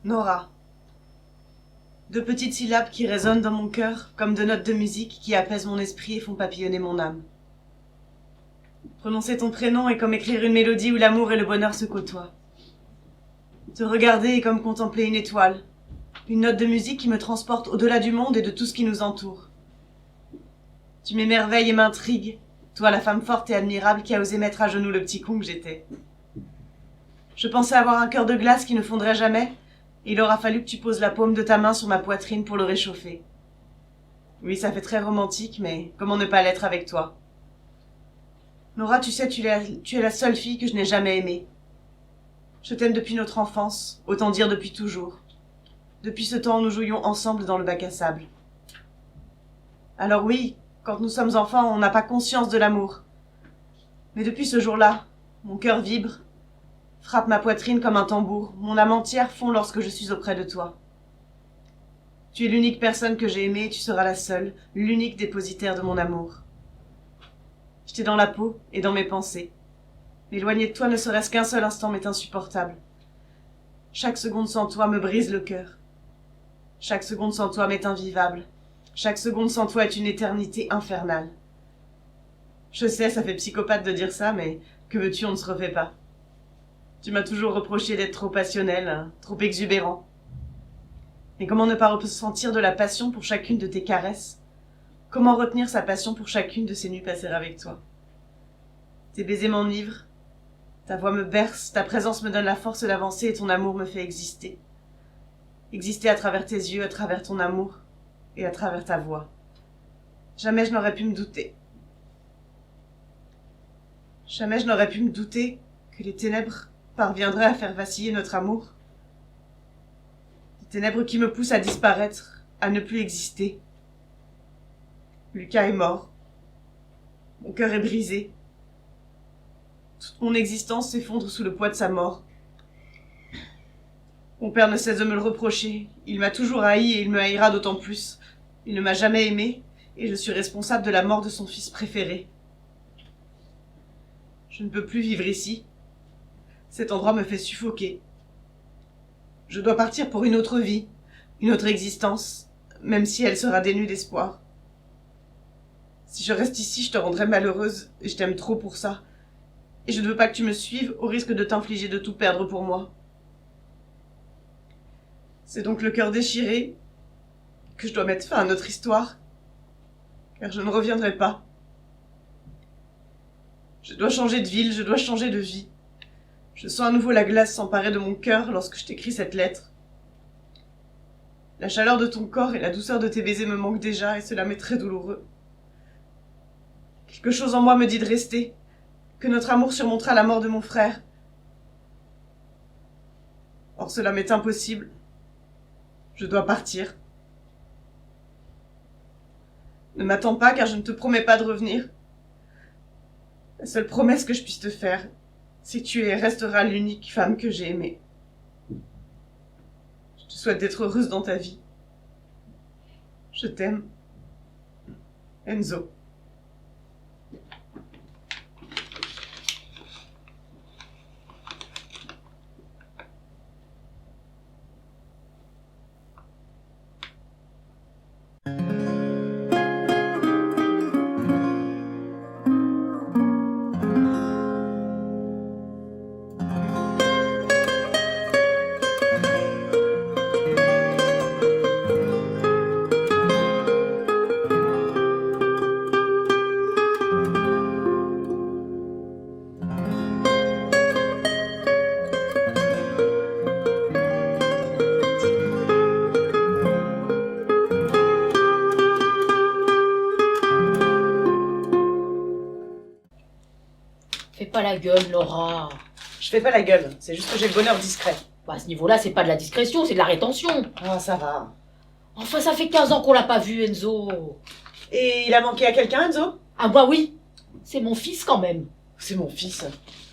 Nora. Deux petites syllabes qui résonnent dans mon cœur comme deux notes de musique qui apaisent mon esprit et font papillonner mon âme. Prononcer ton prénom est comme écrire une mélodie où l'amour et le bonheur se côtoient. Te regarder est comme contempler une étoile, une note de musique qui me transporte au-delà du monde et de tout ce qui nous entoure. Tu m'émerveilles et m'intrigues, toi la femme forte et admirable qui a osé mettre à genoux le petit con que j'étais. Je pensais avoir un cœur de glace qui ne fondrait jamais, et il aura fallu que tu poses la paume de ta main sur ma poitrine pour le réchauffer. Oui, ça fait très romantique, mais comment ne pas l'être avec toi? Nora, tu sais, tu es la seule fille que je n'ai jamais aimée. Je t'aime depuis notre enfance, autant dire depuis toujours. Depuis ce temps où nous jouions ensemble dans le bac à sable. Alors oui, quand nous sommes enfants, on n'a pas conscience de l'amour. Mais depuis ce jour-là, mon cœur vibre, frappe ma poitrine comme un tambour, mon âme entière fond lorsque je suis auprès de toi. Tu es l'unique personne que j'ai aimée et tu seras la seule, l'unique dépositaire de mon amour. Je t'ai dans la peau et dans mes pensées. M'éloigner de toi ne serait-ce qu'un seul instant m'est insupportable. Chaque seconde sans toi me brise le cœur. Chaque seconde sans toi m'est invivable. Chaque seconde sans toi est une éternité infernale. Je sais, ça fait psychopathe de dire ça, mais que veux-tu, on ne se refait pas. Tu m'as toujours reproché d'être trop passionnel, trop exubérant. Mais comment ne pas ressentir de la passion pour chacune de tes caresses? Comment retenir sa passion pour chacune de ces nuits passées avec toi? Tes baisers m'enivrent, ta voix me berce, ta présence me donne la force d'avancer et ton amour me fait exister. Exister à travers tes yeux, à travers ton amour et à travers ta voix. Jamais je n'aurais pu me douter. Jamais je n'aurais pu me douter que les ténèbres parviendraient à faire vaciller notre amour. Des ténèbres qui me poussent à disparaître, à ne plus exister. Lucas est mort. Mon cœur est brisé. Toute mon existence s'effondre sous le poids de sa mort. Mon père ne cesse de me le reprocher. Il m'a toujours haï et il me haïra d'autant plus. Il ne m'a jamais aimé et je suis responsable de la mort de son fils préféré. Je ne peux plus vivre ici. Cet endroit me fait suffoquer. Je dois partir pour une autre vie, une autre existence, même si elle sera dénue d'espoir. Si je reste ici, je te rendrai malheureuse et je t'aime trop pour ça. Et je ne veux pas que tu me suives au risque de t'infliger de tout perdre pour moi. C'est donc le cœur déchiré que je dois mettre fin à notre histoire, car je ne reviendrai pas. Je dois changer de ville, je dois changer de vie. Je sens à nouveau la glace s'emparer de mon cœur lorsque je t'écris cette lettre. La chaleur de ton corps et la douceur de tes baisers me manquent déjà et cela m'est très douloureux. Quelque chose en moi me dit de rester, que notre amour surmontera la mort de mon frère. Or cela m'est impossible. Je dois partir. Ne m'attends pas car je ne te promets pas de revenir. La seule promesse que je puisse te faire, c'est que tu es et resteras l'unique femme que j'ai aimée. Je te souhaite d'être heureuse dans ta vie. Je t'aime. Enzo. Fais pas la gueule, Laura. Je fais pas la gueule, c'est juste que j'ai le bonheur discret. Bah, à ce niveau-là, c'est pas de la discrétion, c'est de la rétention. Ah, ça va. Enfin, ça fait 15 ans qu'on l'a pas vu, Enzo. Et il a manqué à quelqu'un, Enzo? Ah bah oui, c'est mon fils quand même. C'est mon fils.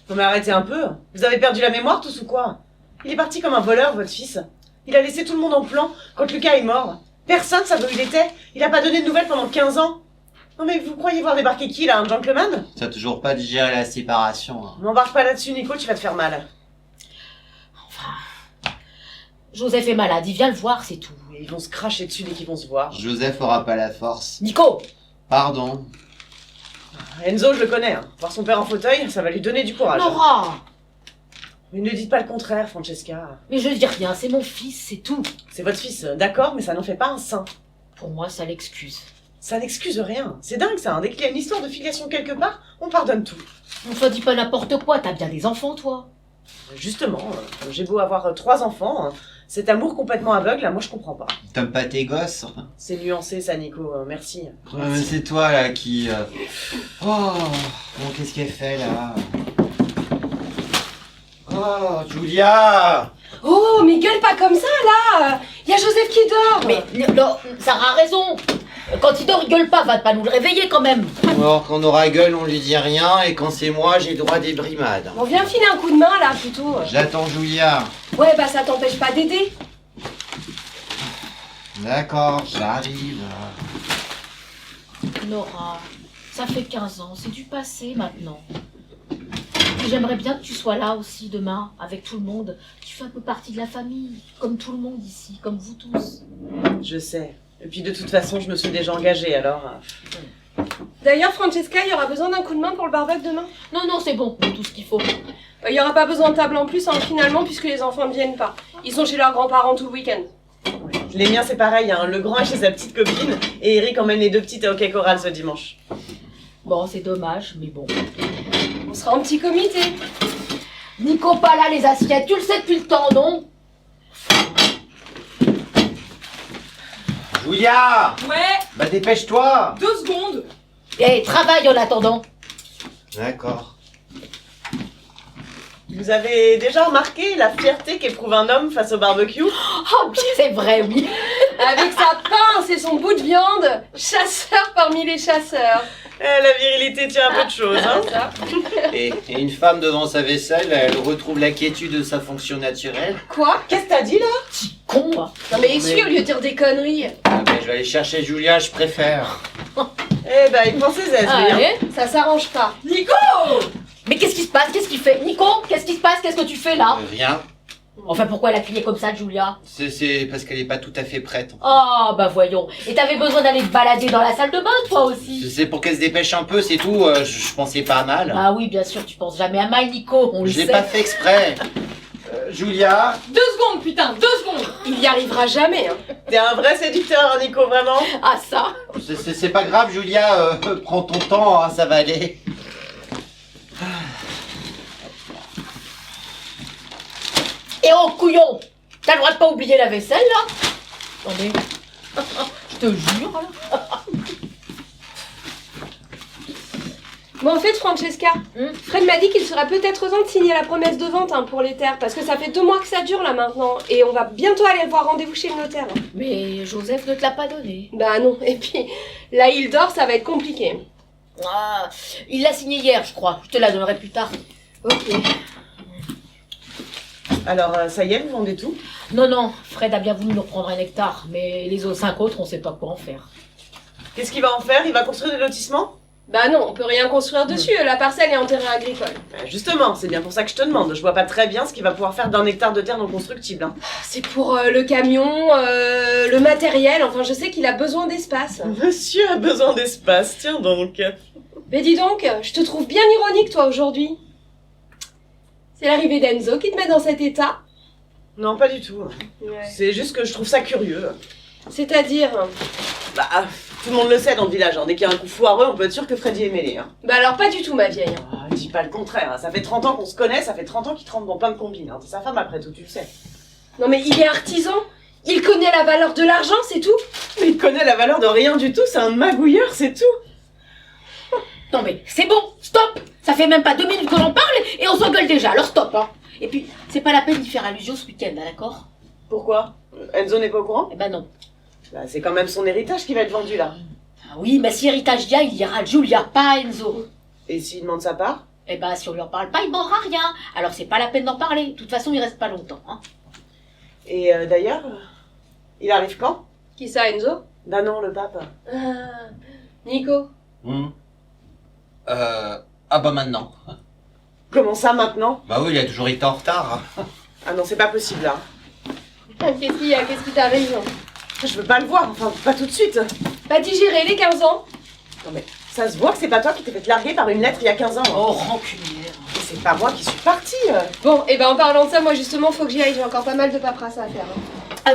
Non mais arrêtez un peu. Vous avez perdu la mémoire tous ou quoi? Il est parti comme un voleur, votre fils. Il a laissé tout le monde en plan quand Lucas est mort. Personne savait où il était. Il a pas donné de nouvelles pendant 15 ans. Non mais vous croyez voir débarquer qui là, un gentleman? T'as toujours pas digéré la séparation. Hein. M'embarque pas là-dessus, Nico, tu vas te faire mal. Enfin, Joseph est malade, il vient le voir, c'est tout. Et ils vont se cracher dessus dès qu'ils vont se voir. Joseph aura pas la force. Nico! Pardon. Enzo, je le connais. Voir son père en fauteuil, ça va lui donner du courage. Laura! Mais ne dites pas le contraire, Francesca. Mais je dis rien, c'est mon fils, c'est tout. C'est votre fils, d'accord, mais ça n'en fait pas un saint. Pour moi, ça l'excuse. Ça n'excuse rien. C'est dingue ça, hein. Dès qu'il y a une histoire de filiation quelque part, on pardonne tout. Enfin, dis pas n'importe quoi, t'as bien des enfants, toi. Justement, j'ai beau avoir 3 enfants, cet amour complètement aveugle, moi je comprends pas. T'aimes pas tes gosses? C'est nuancé ça, Nico, merci. Ouais, mais c'est toi là qui... Oh, bon, qu'est-ce qu'elle fait là? Oh, Julia! Oh, mais gueule pas comme ça, là. Y a Joseph qui dort. Mais non, Sarah a raison. Quand il dort, il gueule pas, va pas nous le réveiller quand même. Alors, quand on aura gueule, on lui dit rien, et quand c'est moi, j'ai droit des brimades. Bon, viens filer un coup de main, là, plutôt. J'attends Julia. Ouais, bah ça t'empêche pas d'aider. D'accord, j'arrive. Nora, ça fait 15 ans, c'est du passé maintenant. Et j'aimerais bien que tu sois là aussi demain, avec tout le monde. Tu fais un peu partie de la famille, comme tout le monde ici, comme vous tous. Je sais. Et puis de toute façon, je me suis déjà engagée, alors... D'ailleurs, Francesca, y aura besoin d'un coup de main pour le barbecue demain. Non, c'est bon, tout ce qu'il faut. Y aura pas besoin de table en plus, finalement, puisque les enfants ne viennent pas. Ils sont chez leurs grands-parents tout le week-end. Les miens, c'est pareil, hein. Le grand est chez sa petite copine, et Eric emmène les 2 petites au hockey choral ce dimanche. Bon, c'est dommage, mais bon. On sera en petit comité. Nico, pas là les assiettes, tu le sais depuis le temps, non? Julia! Ouais, Bah dépêche-toi! 2 secondes. Eh, travaille en attendant. D'accord. Vous avez déjà remarqué la fierté qu'éprouve un homme face au barbecue? Oh, c'est vrai, oui. Avec sa pince et son bout de viande, chasseur parmi les chasseurs. La virilité tient un peu de choses, hein. Ça. Et une femme devant sa vaisselle, elle retrouve la quiétude de sa fonction naturelle. Quoi? Qu'est-ce que t'as dit, là? Con, moi. Non mais essuie au lieu de dire des conneries. Ah ben, je vais aller chercher Julia, je préfère. Eh ben, il prend ses aises, lui, hein. Allez. Ça s'arrange pas. Nico! Mais qu'est-ce qui se passe? Qu'est-ce qu'il fait? Nico, qu'est-ce qui se passe? Qu'est-ce que tu fais là? Rien. Enfin, pourquoi elle a crié comme ça, Julia? C'est parce qu'elle est pas tout à fait prête. Oh, bah voyons. Et t'avais besoin d'aller te balader dans la salle de bain, toi aussi? C'est pour qu'elle se dépêche un peu, c'est tout. Je pensais pas à mal. Ah oui, bien sûr, tu penses jamais à mal, Nico, on le Je l'ai sait. pas fait exprès. Julia? 2 secondes, putain, 2 secondes. Il y arrivera jamais, hein. T'es un vrai séducteur, hein, Nico, vraiment. Ah ça? C'est pas grave, Julia. Prends ton temps, hein, ça va aller. Et oh, couillon! T'as le droit de pas oublier la vaisselle, là? Attendez. Je te jure, là. Bon, en fait, Francesca, Fred m'a dit qu'il serait peut-être temps de signer la promesse de vente pour les terres, parce que ça fait 2 mois que ça dure là maintenant, et on va bientôt aller voir rendez-vous chez le notaire. Mais Joseph ne te l'a pas donné. Bah non, et puis là il dort, ça va être compliqué. Ah, il l'a signé hier, je crois. Je te la donnerai plus tard. Ok. Alors, ça y est, vous vendez tout? Non, Fred a bien voulu nous reprendre un hectare, mais les autres 5 autres, on sait pas quoi en faire. Qu'est-ce qu'il va en faire? Il va construire des lotissements? Bah non, on peut rien construire dessus, la parcelle est en terrain agricole. Justement, c'est bien pour ça que je te demande. Je vois pas très bien ce qu'il va pouvoir faire d'1 hectare de terre non constructible, hein. C'est pour le camion, le matériel, enfin je sais qu'il a besoin d'espace. Monsieur a besoin d'espace, tiens donc. Mais dis donc, je te trouve bien ironique toi aujourd'hui. C'est l'arrivée d'Enzo qui te met dans cet état? Non, pas du tout. Ouais. C'est juste que je trouve ça curieux. C'est-à-dire? Bah, tout le monde le sait dans le village, hein. Dès qu'il y a un coup foireux, on peut être sûr que Freddy est mêlé, hein. Bah alors pas du tout ma vieille. Ah, dis pas le contraire, hein. Ça fait 30 ans qu'on se connaît, ça fait 30 ans qu'il trempe dans plein de combines, hein. T'es sa femme après tout, tu le sais. Non mais il est artisan, il connaît la valeur de l'argent, c'est tout. Mais il connaît la valeur de rien du tout, c'est un magouilleur, c'est tout. Non mais c'est bon, stop! Ça fait même pas 2 minutes que l'on parle et on s'engueule déjà, alors stop, hein! Et puis, c'est pas la peine d'y faire allusion ce week-end, hein, d'accord? Pourquoi? Enzo n'est pas au courant? Eh ben non. Bah, c'est quand même son héritage qui va être vendu, là. Ah oui, mais si héritage vient, il ira à Julia, pas à Enzo. Et s'il demande sa part? Eh ben, si on lui en parle pas, il demandera rien. Alors c'est pas la peine d'en parler. De toute façon, il reste pas longtemps, hein. Et d'ailleurs, il arrive quand? Qui ça, Enzo? Bah non, le pape. Nico. Ah bah maintenant. Comment ça, maintenant? Bah oui, il a toujours été en retard. Ah non, c'est pas possible, là. Qu'est-ce qu'il y a? Qu'est-ce qui t'arrive? Je veux pas le voir, enfin, pas tout de suite. Bah digérer les 15 ans. Non mais, ça se voit que c'est pas toi qui t'es fait larguer par une lettre il y a 15 ans. Oh, rancunière. Et c'est pas moi qui suis partie. Bon, et ben en parlant de ça, moi justement, faut que j'y aille. J'ai encore pas mal de paperasse à faire.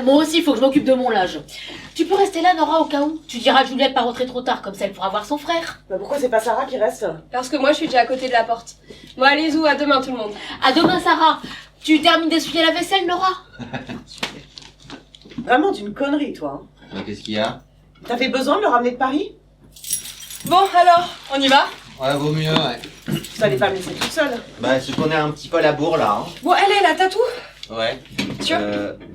Moi aussi, il faut que je m'occupe de mon linge. Tu peux rester là, Nora, au cas où. Tu diras à Juliette pas rentrer trop tard, comme ça elle pourra voir son frère. Bah pourquoi c'est pas Sarah qui reste? Parce que moi, je suis déjà à côté de la porte. Bon, allez, zou, à demain tout le monde. À demain, Sarah. Tu termines d'essuyer la vaisselle, Nora? Vraiment d'une connerie, toi. Qu'est-ce qu'il y a? T'avais besoin de le ramener de Paris? Bon, alors, on y va? Ouais, vaut mieux, ouais. Ça allait pas me laisser toute seule. Bah, c'est qu'on est un petit peu à la bourre, là. Bon, allez, là, t'as tout? Ouais. Sûr?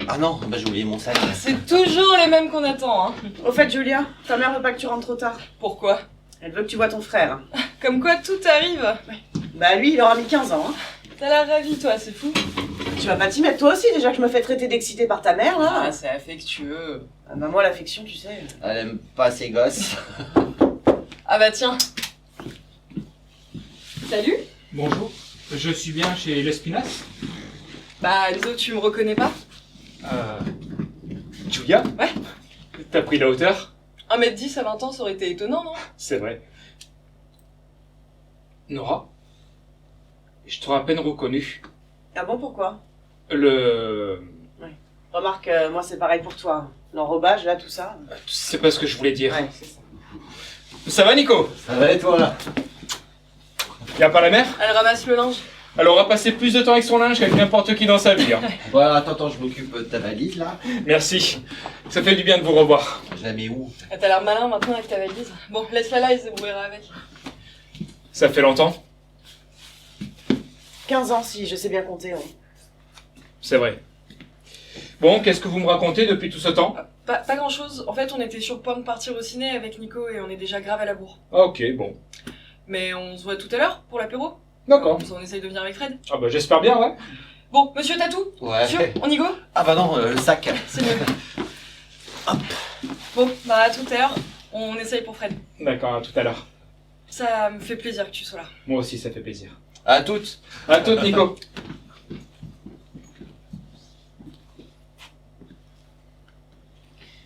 Ah non, bah j'ai oublié mon sac. C'est toujours les mêmes qu'on attend, hein. Au fait, Julia, ta mère veut pas que tu rentres trop tard. Pourquoi? Elle veut que tu vois ton frère. Comme quoi, tout arrive. Bah lui, il aura mis 15 ans. Hein. T'as l'air ravi, toi, c'est fou. Tu vas pas t'y mettre toi aussi, déjà que je me fais traiter d'excité par ta mère, là. Ah, c'est affectueux. Ah bah moi, l'affection, tu sais. Elle aime pas ses gosses. Ah bah tiens. Salut. Bonjour, je suis bien chez l'Espinasse. Bah, Enzo, tu me reconnais pas? Julia? Ouais. T'as pris la hauteur? 1m10 à 20 ans, ça aurait été étonnant, non? C'est vrai. Nora? Je t'aurais à peine reconnu. Ah bon, pourquoi? Remarque, moi c'est pareil pour toi. L'enrobage, là, tout ça. C'est pas ce que je voulais dire. Ouais, c'est ça. Ça va, Nico? Ça va et toi, là? Y'a pas la mère? Elle ramasse le linge. Elle aura passé plus de temps avec son linge qu'avec n'importe qui dans sa vie. Hein. Ouais, attends, je m'occupe de ta valise, là. Merci. Ça fait du bien de vous revoir. Je la mets où? Ah, t'as l'air malin maintenant avec ta valise. Bon, laisse-la là, il se débrouillera avec. Ça fait longtemps? 15 ans, si, je sais bien compter. Ouais. C'est vrai. Bon, qu'est-ce que vous me racontez depuis tout ce temps? Pas grand-chose. En fait, on était sur le point de partir au ciné avec Nico et on est déjà grave à la bourre. Ok, bon. Mais on se voit tout à l'heure pour l'apéro. D'accord. On essaye de venir avec Fred. Ah bah j'espère bien, ouais. Bon, monsieur Tatou, Ouais. sûr, on y go? Ah bah non, le sac. C'est mieux. Bon, bah à tout à l'heure, on essaye pour Fred. D'accord, à tout à l'heure. Ça me fait plaisir que tu sois là. Moi aussi, ça fait plaisir. À toutes. À toutes, Nico.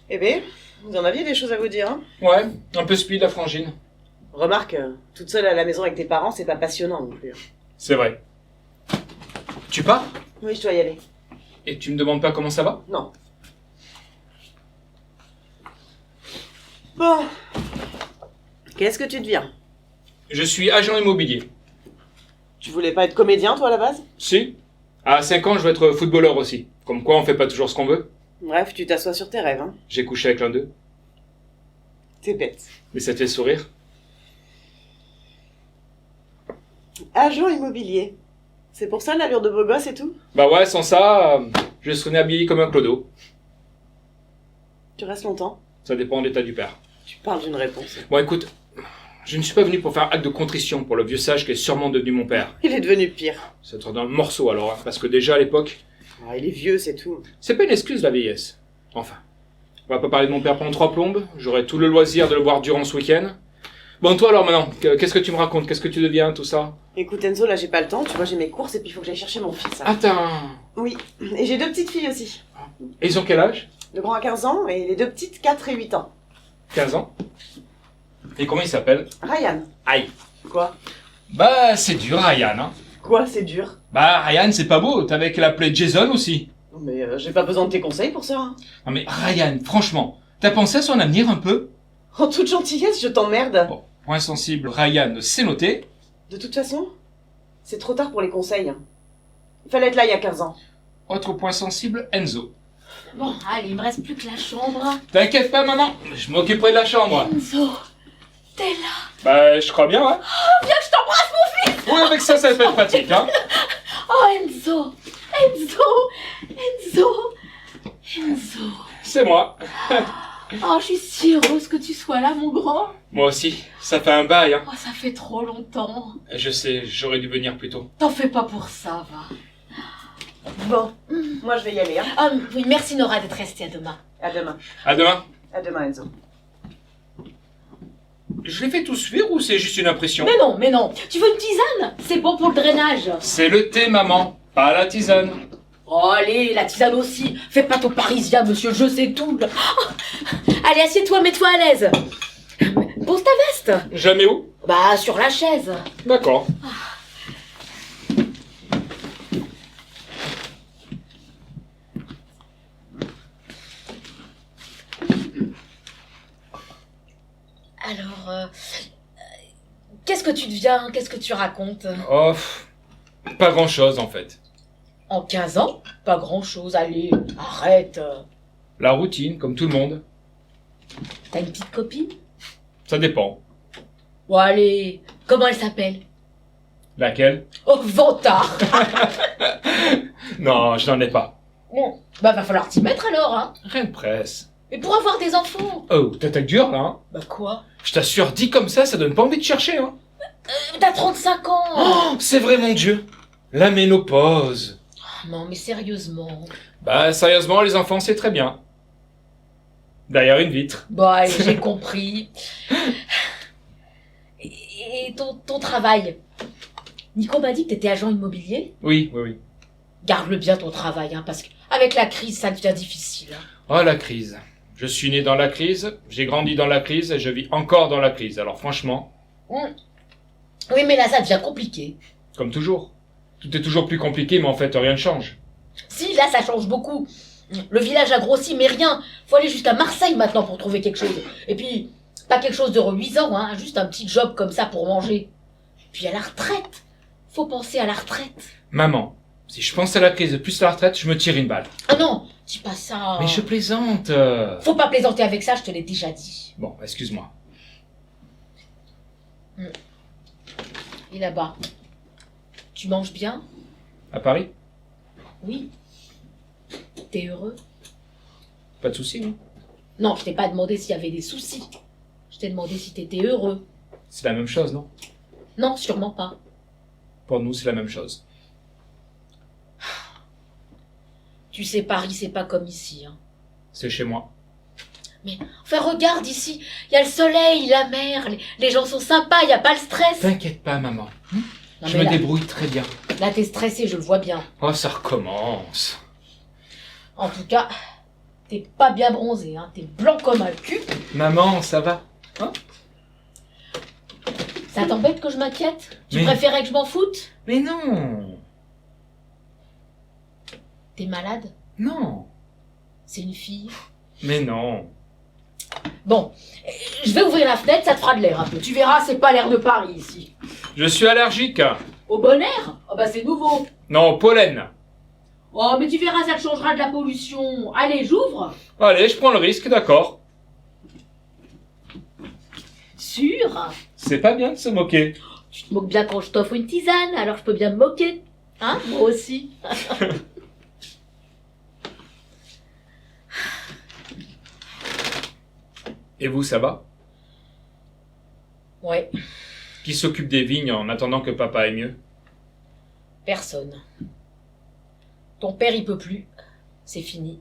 Eh ben, vous en aviez des choses à vous dire, hein? Ouais, un peu speed la frangine. Remarque, toute seule à la maison avec tes parents, c'est pas passionnant non plus. C'est vrai. Tu pars? Oui, je dois y aller. Et tu me demandes pas comment ça va? Non. Bon. Qu'est-ce que tu deviens? Je suis agent immobilier. Tu voulais pas être comédien, toi, à la base? Si. À 5 ans, je veux être footballeur aussi. Comme quoi, on fait pas toujours ce qu'on veut. Bref, tu t'assois sur tes rêves, hein? J'ai couché avec l'un d'eux. T'es bête. Mais ça te fait sourire? Agent immobilier. C'est pour ça l'allure de beau gosse et tout? Bah ouais, sans ça, je serais né habillé comme un clodo. Tu restes longtemps? Ça dépend de l'état du père. Tu parles d'une réponse. Bon, écoute, je ne suis pas venu pour faire acte de contrition pour le vieux sage qui est sûrement devenu mon père. Il est devenu pire. C'est dans le morceau alors, hein, parce que déjà à l'époque, Ah, il est vieux, c'est tout. c'est pas une excuse la vieillesse. Enfin, on va pas parler de mon père pendant 3 plombes, j'aurai tout le loisir de le voir durant ce week-end. Bon, toi alors maintenant, qu'est-ce que tu me racontes? Qu'est-ce que tu deviens, tout ça? Écoute Enzo, là j'ai pas le temps, tu vois j'ai mes courses et puis il faut que j'aille chercher mon fils. hein. Attends, Oui, et j'ai 2 petites filles aussi. et ils ont quel âge? Le grand a 15 ans et les 2 petites 4 et 8 ans. 15 ans. Et comment il s'appelle? Ryan. Aïe. Quoi? Bah, c'est dur, Ryan, hein. Quoi, c'est dur? Bah, Ryan, c'est pas beau, t'avais qu'à l'appeler Jason aussi. Non mais j'ai pas besoin de tes conseils pour ça. hein. Non mais Ryan, franchement, t'as pensé à son avenir un peu? En toute gentillesse, je t'emmerde. Bon, point sensible, Ryan, c'est noté. De toute façon, c'est trop tard pour les conseils. hein. Il fallait être là il y a 15 ans. Autre point sensible, Enzo. Bon, allez, il me reste plus que la chambre. T'inquiète pas, maman, je m'occuperai de la chambre. Enzo, t'es là. Bah, je crois bien, ouais. Viens que je t'embrasse, mon fils. Oui, avec ça, ça va être pratique, hein. Oh, Enzo, Enzo. C'est moi. Oh, je suis si heureuse que tu sois là, mon grand. Moi aussi, ça fait un bail, hein. Oh, ça fait trop longtemps. Je sais, j'aurais dû venir plus tôt. T'en fais pas pour ça, va. Bon, moi je vais y aller. Hein. Ah oui, merci Nora d'être restée. À demain. À demain. À demain. À demain Enzo. Je les fais tous fuir ou c'est juste une impression? Mais non. Tu veux une tisane? C'est bon pour le drainage. C'est le thé, maman, pas la tisane. Oh, allez, la tisane aussi. Fais pas ton parisien, monsieur, je sais tout. Allez, assieds-toi, mets-toi à l'aise. Pose ta veste. Jamais où? Bah, sur la chaise. D'accord. Alors, qu'est-ce que tu deviens? Qu'est-ce que tu racontes? Oh, pas grand-chose en fait. En 15 ans? Pas grand-chose, allez, arrête. La routine, comme tout le monde. T'as une petite copine? Ça dépend. Bon, allez, comment elle s'appelle? Laquelle? Oh, Vantard. Non, je n'en ai pas. Bon, bah va falloir t'y mettre alors, hein. Rien de presse. Mais pour avoir des enfants. Oh, t'attaques dur là, hein? Bah quoi? Je t'assure, dit comme ça donne pas envie de chercher, hein? T'as 35 ans. Oh, c'est vrai, mon Dieu! La ménopause. Non, mais sérieusement. Bah, sérieusement, les enfants, c'est très bien. Derrière une vitre. Bon, allez, j'ai compris. Et ton travail? Nico m'a dit que t'étais agent immobilier. Oui, oui, oui. Garde-le bien ton travail, hein, parce qu'avec la crise, ça devient difficile. Hein. Oh, la crise. Je suis né dans la crise, j'ai grandi dans la crise et je vis encore dans la crise. Alors franchement, Oui, mais là, ça devient compliqué. comme toujours. Tout est toujours plus compliqué, mais en fait, rien ne change. Si, là, ça change beaucoup. Le village a grossi, mais rien. Faut aller jusqu'à Marseille maintenant pour trouver quelque chose. Et puis, pas quelque chose de reluisant, hein, juste un petit job comme ça pour manger. Puis à la retraite. Faut penser à la retraite. Maman, si je pense à la crise plus la retraite, je me tire une balle. Oh non, dis pas ça. Mais je plaisante. Faut pas plaisanter avec ça, je te l'ai déjà dit. Bon, excuse-moi. Et là-bas, tu manges bien? À Paris? Oui. T'es heureux? Pas de soucis, non? Non, je t'ai pas demandé s'il y avait des soucis. Je t'ai demandé si t'étais heureux. C'est la même chose, non? Non, sûrement pas. Pour nous, c'est la même chose. Tu sais, Paris, c'est pas comme ici, hein. C'est chez moi. Enfin, regarde ici, il y a le soleil, la mer, les gens sont sympas, il y a pas le stress. T'inquiète pas, maman. Non, Je mais me là, débrouille très bien. là, t'es stressé, je le vois bien. Oh, ça recommence. En tout cas, t'es pas bien bronzé, hein. T'es blanc comme un cul. Maman, ça va? Ça t'embête que je m'inquiète? Tu Mais- préférais que je m'en foute? Mais non! T'es malade? Non! C'est une fille? Mais non! Bon, je vais ouvrir la fenêtre, ça te fera de l'air un peu. Tu verras, c'est pas l'air de Paris ici. Je suis allergique! Au bon air? Oh bah c'est nouveau. Non, au pollen! Oh mais tu verras, ça te changera de la pollution. Allez, j'ouvre. Allez, je prends le risque, d'accord. Sûr? C'est pas bien de se moquer. Tu te moques bien quand je t'offre une tisane, alors je peux bien me moquer. Hein? Moi aussi. Et vous, ça va? Ouais, Qui s'occupe des vignes en attendant que papa aille mieux? personne. Ton père, il peut plus. C'est fini.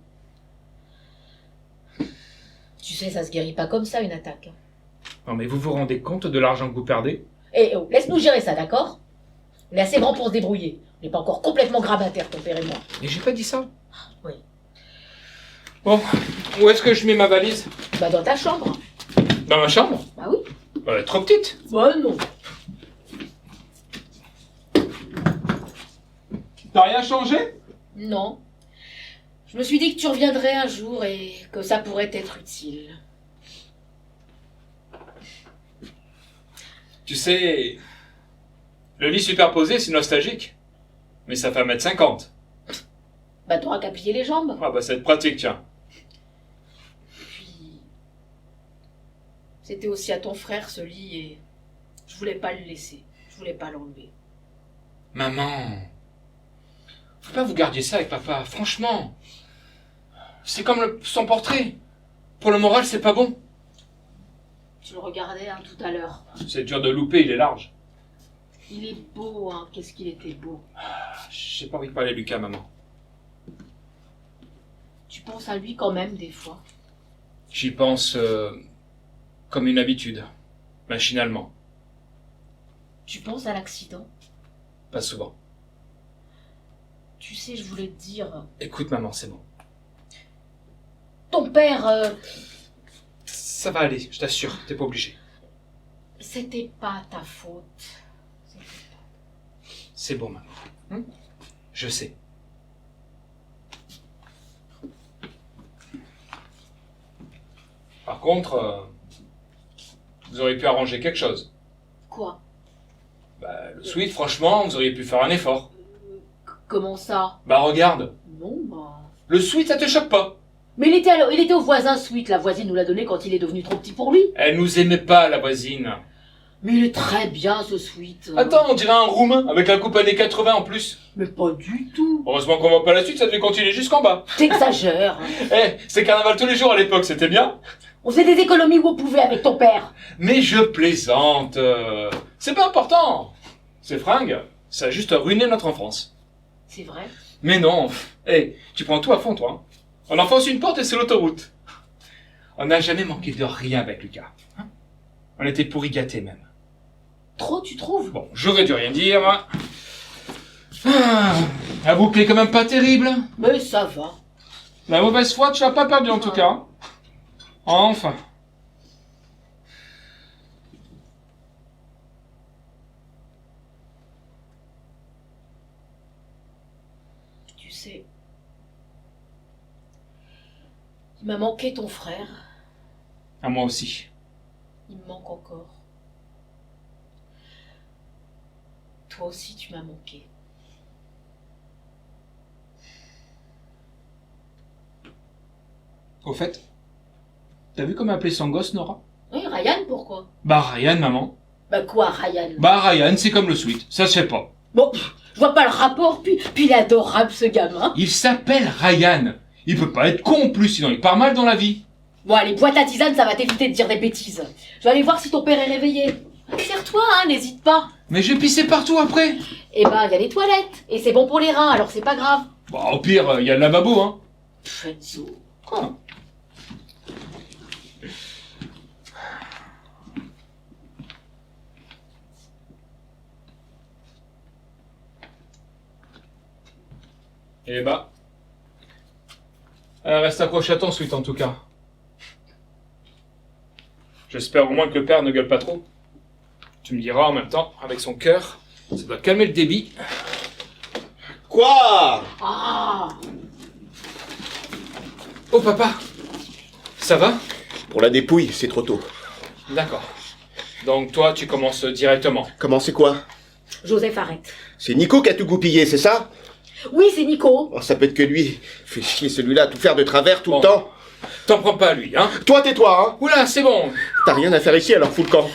Tu sais, ça se guérit pas comme ça, une attaque. Non, mais vous vous rendez compte de l'argent que vous perdez? Eh oh, laisse-nous gérer ça, d'accord? On est assez grand pour se débrouiller. On n'est pas encore complètement grabataire, ton père et moi. Et j'ai pas dit ça. Oui. Bon, où est-ce que je mets ma valise? Bah dans ta chambre. Dans ma chambre? Bah oui. Elle est trop petite. Bah non. T'as rien changé? Non. Je me suis dit que tu reviendrais un jour et que ça pourrait être utile. Tu sais, le lit superposé, c'est nostalgique. Mais ça fait 1m50. Bah t'auras qu'à plier les jambes. Ah bah ça va être pratique, tiens. Puis... C'était aussi à ton frère ce lit et je voulais pas le laisser. Je voulais pas l'enlever. Maman, faut pas vous gardiez ça avec papa, franchement. C'est comme son portrait. Pour le moral, c'est pas bon. Je le regardais hein, tout à l'heure. C'est dur de louper, il est large. Il est beau, hein. Qu'est-ce qu'il était beau. J'ai pas envie de parler de Lucas, maman. Tu penses à lui quand même des fois. J'y pense comme une habitude, machinalement, Tu penses à l'accident. pas souvent. Tu sais, je voulais te dire... Écoute, maman, c'est bon. Ton père, Ça va aller, je t'assure, t'es pas obligé. c'était pas ta faute. C'est bon, maman. Je sais. Par contre, vous auriez pu arranger quelque chose. Quoi? Bah, le sweat, franchement, vous auriez pu faire un effort. Comment ça? Bah, regarde. Non, bah... Le sweat, ça te choque pas. Mais il était au voisin suite, la voisine nous l'a donné quand il est devenu trop petit pour lui. Elle nous aimait pas, la voisine. Mais il est très bien ce suite. Attends, on dirait un roumain, avec la coupe années 80 en plus. Mais pas du tout. Heureusement qu'on voit pas la suite, ça devait continuer jusqu'en bas. T'exagères. Eh, c'est carnaval tous les jours à l'époque, c'était bien. On faisait des économies où on pouvait avec ton père. Mais je plaisante. C'est pas important. Ces fringues, ça a juste ruiné notre enfance. C'est vrai. Mais non. Eh, tu prends tout à fond, toi. On enfonce une porte et c'est l'autoroute. On n'a jamais manqué de rien avec Lucas. Hein. On était pourri gâtés même. Trop, tu trouves? Bon, j'aurais dû rien dire. La boucle est quand même pas terrible. Mais ça va. La mauvaise foi, tu l'as pas perdu en tout cas. Enfin. Tu sais, il m'a manqué ton frère. À moi aussi. Il me manque encore. Toi aussi, tu m'as manqué. Au fait, t'as vu comment appeler son gosse, Nora? Oui, Ryan, pourquoi? Bah Ryan, maman. Bah quoi, Ryan? Bah Ryan, c'est comme le sweat, ça se fait pas. Bon, je vois pas le rapport, puis il est adorable ce gamin. Il s'appelle Ryan. Il peut pas être con en plus, sinon il part mal dans la vie. Bon, allez, bois ta tisane, ça va t'éviter de dire des bêtises. Je vais aller voir si ton père est réveillé. Serre-toi, hein, n'hésite pas. Mais je vais pisser partout après. Eh ben, il y a les toilettes, et c'est bon pour les reins, alors c'est pas grave. Bah au pire, il y a le lavabo, hein. Enzo. Eh bah. Reste accroché à ton sweat en tout cas. J'espère au moins que le père ne gueule pas trop. Tu me diras en même temps, avec son cœur, ça doit calmer le débit. Quoi? Ah, Oh papa, ça va? Pour la dépouille, c'est trop tôt. D'accord. Donc toi, tu commences directement. Comment c'est quoi? Joseph, arrête. C'est Nico qui a tout goupillé, c'est ça? Oui, c'est Nico. Oh, ça peut être que lui. Fait chier celui-là à tout faire de travers tout Bon. le temps. T'en prends pas à lui, hein? Toi, tais-toi, hein. Oula, c'est bon. T'as rien à faire ici, alors fous le camp.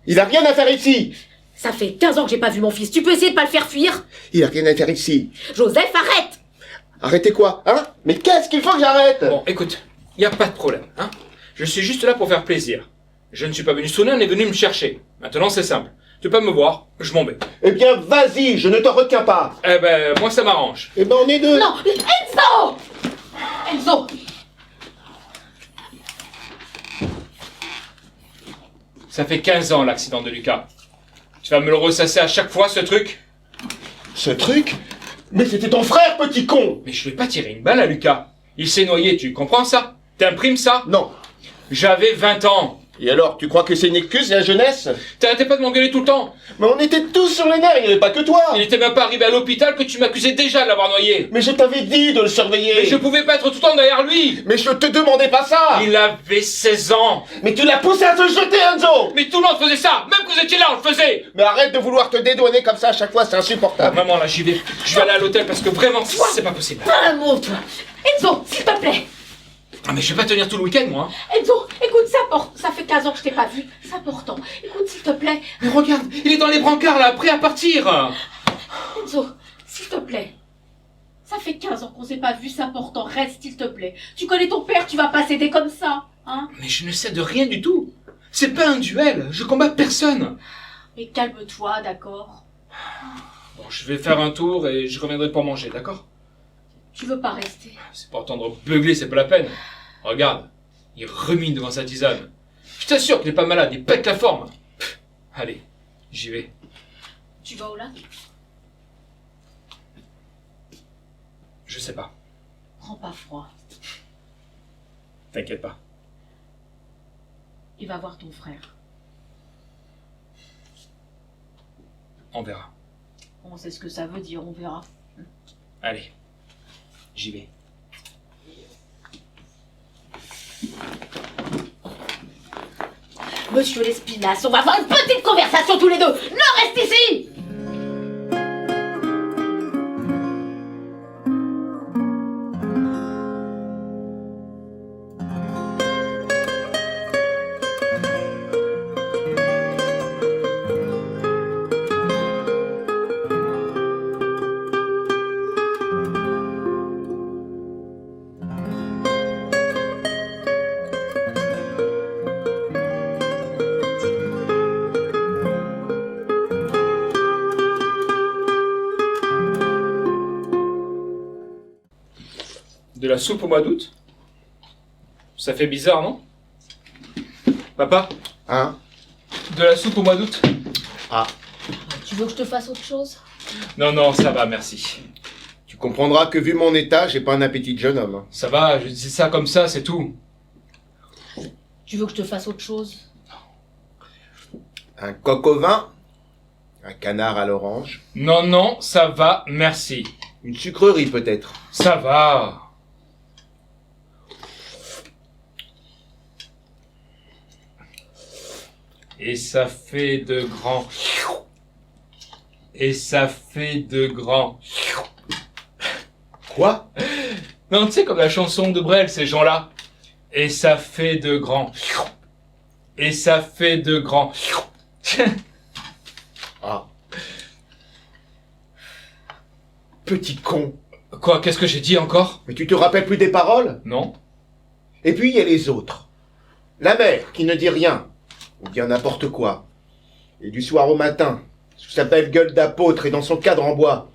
Il a rien à faire ici. Ça fait 15 ans que j'ai pas vu mon fils. Tu peux essayer de pas le faire fuir? Il a rien à faire ici. Joseph, arrête. Arrêtez quoi, hein? Mais qu'est-ce qu'il faut que j'arrête? Bon, écoute, y a pas de problème, hein? Je suis juste là pour faire plaisir. Je ne suis pas venu sonner, on est venu me chercher. Maintenant, c'est simple. Tu peux pas me voir, je m'en vais. Eh bien, vas-y, je ne te retiens pas. Eh ben, moi ça m'arrange. Eh ben, on est deux. Non, Enzo. Enzo. Ça fait 15 ans l'accident de Lucas. Tu vas me le ressasser à chaque fois, ce truc? Ce truc? Mais c'était ton frère, petit con. Mais je vais pas tirer une balle à Lucas. Il s'est noyé, tu comprends ça? T'imprimes ça? Non. J'avais 20 ans. Et alors, tu crois que c'est une excuse, la jeunesse? T'arrêtais pas de m'engueuler tout le temps. Mais on était tous sur les nerfs, il n'y avait pas que toi. Il était même pas arrivé à l'hôpital que tu m'accusais déjà de l'avoir noyé. Mais je t'avais dit de le surveiller. Mais je pouvais pas être tout le temps derrière lui. Mais je te demandais pas ça. Il avait 16 ans. Mais tu l'as poussé à se jeter, Enzo. Mais tout le monde faisait ça. Même quand vous étiez là, on le faisait. Mais arrête de vouloir te dédouaner comme ça à chaque fois, c'est Ah, insupportable. maman, là, j'y vais. Je vais aller à l'hôtel parce que vraiment, c'est pas possible. Pas un mot, toi. Enzo, s'il te plaît. Ah, mais je vais pas tenir tout le week-end, moi. Enzo, écoute, ça fait 15 ans que je t'ai pas vu. C'est important. Écoute, s'il te plaît. Mais regarde, il est dans les brancards, là, prêt à partir. Enzo, s'il te plaît. Ça fait 15 ans qu'on s'est pas vu, c'est important. Reste, s'il te plaît. Tu connais ton père, tu vas pas céder comme ça, hein? Mais je ne sais de rien du tout. C'est pas un duel, je combats personne. Mais calme-toi, d'accord? Bon, je vais faire un tour et je reviendrai pour manger, d'accord? Tu veux pas rester? C'est pas entendre beugler, c'est pas la peine. Regarde, il rumine devant sa tisane. Je t'assure qu'il est pas malade, il pète la forme. Pff, allez, j'y vais. Tu vas au lac? Je sais pas. Prends pas froid. T'inquiète pas. Il va voir ton frère. On verra. On sait ce que ça veut dire, on verra. Allez. J'y vais. Monsieur Lespinasse, on va avoir une petite conversation tous les deux. Non, reste ici! De la soupe au mois d'août? Ça fait bizarre, non? Papa, Hein? de la soupe au mois d'août? Tu veux que je te fasse autre chose? Non, non, ça va, merci. Tu comprendras que vu mon état, j'ai pas un appétit de jeune homme. Ça va, je dis ça comme ça, c'est tout. Tu veux que je te fasse autre chose? Un coq au vin, un canard à l'orange, Non, non, ça va, merci. une sucrerie peut-être. Ça va. Et ça fait de grands. Et ça fait de grands. Quoi? Non, tu sais, comme la chanson de Brel, ces gens-là. Et ça fait de grands. Et ça fait de grands. Ah. Petit con. Quoi, qu'est-ce que j'ai dit encore? Mais tu te rappelles plus des paroles? Non? Et puis il y a les autres. La mère, qui ne dit rien, ou bien n'importe quoi. Et du soir au matin, sous sa belle gueule d'apôtre et dans son cadre en bois.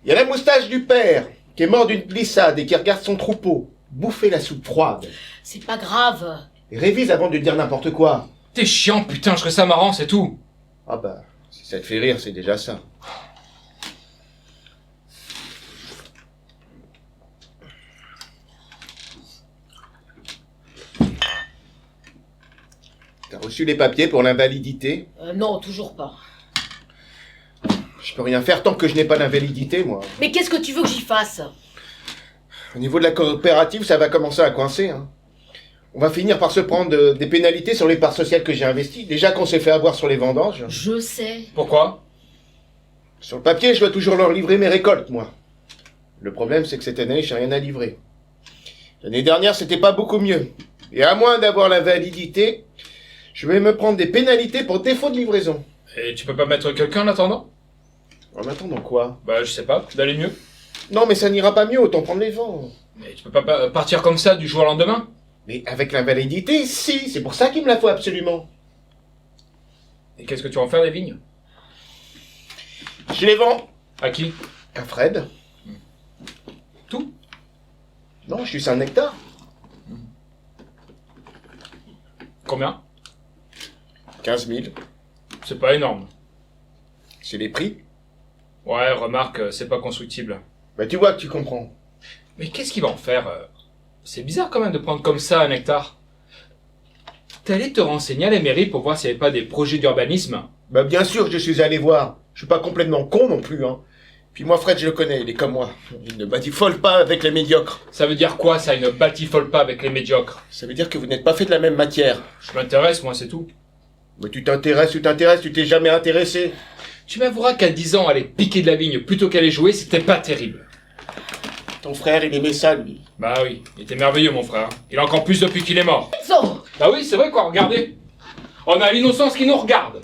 Il y a la moustache du père, qui est mort d'une glissade et qui regarde son troupeau, bouffer la soupe froide. C'est pas grave. Et révise avant de dire n'importe quoi. T'es chiant, putain, je serais ça marrant, c'est tout. Ah bah, si ça te fait rire, c'est déjà ça. T'as reçu les papiers pour l'invalidité? Non, toujours pas. Je peux rien faire tant que je n'ai pas d'invalidité, moi. Mais qu'est-ce que tu veux que j'y fasse? Au niveau de la coopérative, ça va commencer à coincer, hein. On va finir par se prendre des pénalités sur les parts sociales que j'ai investies. Déjà qu'on s'est fait avoir sur les vendanges. Je sais. Pourquoi? Sur le papier, je dois toujours leur livrer mes récoltes, moi. Le problème, c'est que cette année, j'ai rien à livrer. L'année dernière, c'était pas beaucoup mieux. Et à moins d'avoir l'invalidité, je vais me prendre des pénalités pour défaut de livraison. Et tu peux pas mettre quelqu'un en attendant? En attendant quoi? Bah, je sais pas, d'aller mieux. Non, mais ça n'ira pas mieux, autant prendre les vents. Mais tu peux pas partir comme ça du jour au lendemain? Mais avec l'invalidité, si, c'est pour ça qu'il me la faut absolument. Et qu'est-ce que tu vas en faire des vignes? Je les vends À qui? à Fred. Tout? Non, je suis un hectare. Combien? 15 000. C'est pas énorme. C'est les prix. Ouais, remarque, c'est pas constructible. Bah tu vois que tu comprends. Mais qu'est-ce qu'il va en faire? C'est bizarre quand même de prendre comme ça un hectare. T'es allé te renseigner à la mairie pour voir s'il n'y avait pas des projets d'urbanisme? Bah bien sûr que je suis allé voir. Je suis pas complètement con non plus, hein. Puis moi Fred, je le connais, il est comme moi. Il ne batifole pas avec les médiocres. Ça veut dire quoi ça, il ne batifole pas avec les médiocres? Ça veut dire que vous n'êtes pas fait de la même matière. Je m'intéresse, moi, c'est tout. Mais tu t'intéresses, tu t'es jamais intéressé. Tu m'avoueras qu'à 10 ans, aller piquer de la vigne plutôt qu'aller jouer, c'était pas terrible. Ton frère, il aimait ça, lui. Bah oui, il était merveilleux, mon frère. Il a encore plus depuis qu'il est mort. Enzo! Bah oui, c'est vrai quoi, regardez. On a l'innocence qui nous regarde.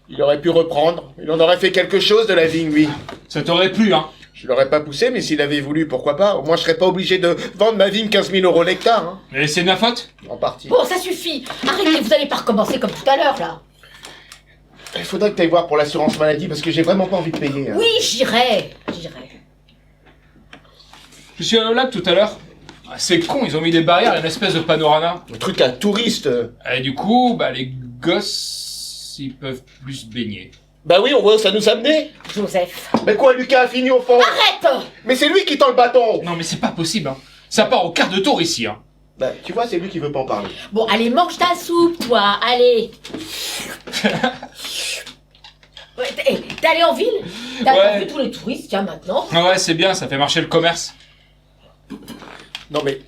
Il aurait pu reprendre. Il en aurait fait quelque chose de la vigne, lui. Ça t'aurait plu, hein? Je l'aurais pas poussé, mais s'il avait voulu, pourquoi pas. Au moins, je serais pas obligé de vendre ma vigne 15 000 € l'hectare, hein. Et c'est de ma faute? En partie. Bon, ça suffit. Arrêtez, vous allez pas recommencer comme tout à l'heure, là. Il faudrait que t'ailles voir pour l'assurance maladie, parce que j'ai vraiment pas envie de payer, hein. Oui, j'irai. Je suis allé au lac tout à l'heure. Ah, c'est con, ils ont mis des barrières, il y a une espèce de panorama. Le truc à touriste. Et du coup, bah les gosses, ils peuvent plus se baigner. Bah oui, on voit où ça nous a mené. Joseph. Mais quoi, Lucas a fini au fond? Arrête! Mais c'est lui qui tend le bâton. Non mais c'est pas possible, hein. Ça part au quart de tour ici, hein. Bah, tu vois, c'est lui qui veut pas en parler. Bon, allez, mange ta soupe, toi, allez. Ouais, t'es allé en ville? T'as Ouais. vu tous les touristes, tiens, maintenant? Ah ouais, c'est bien, ça fait marcher le commerce. Non mais,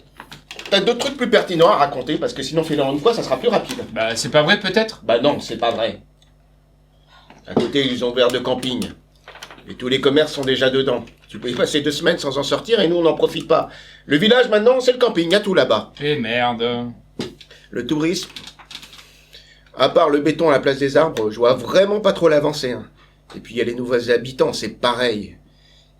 t'as d'autres trucs plus pertinents à raconter, parce que sinon, fais-le en une fois, ça sera plus rapide. Bah c'est pas vrai peut-être? Bah non, c'est pas vrai. À côté, ils ont ouvert de camping. Et tous les commerces sont déjà dedans. Tu peux y passer 2 semaines sans en sortir et nous, on n'en profite pas. Le village, maintenant, c'est le camping, y a tout là-bas. Eh merde. Le tourisme, à part le béton à la place des arbres, je vois vraiment pas trop l'avancée. Hein. Et puis il y a les nouveaux habitants, c'est pareil.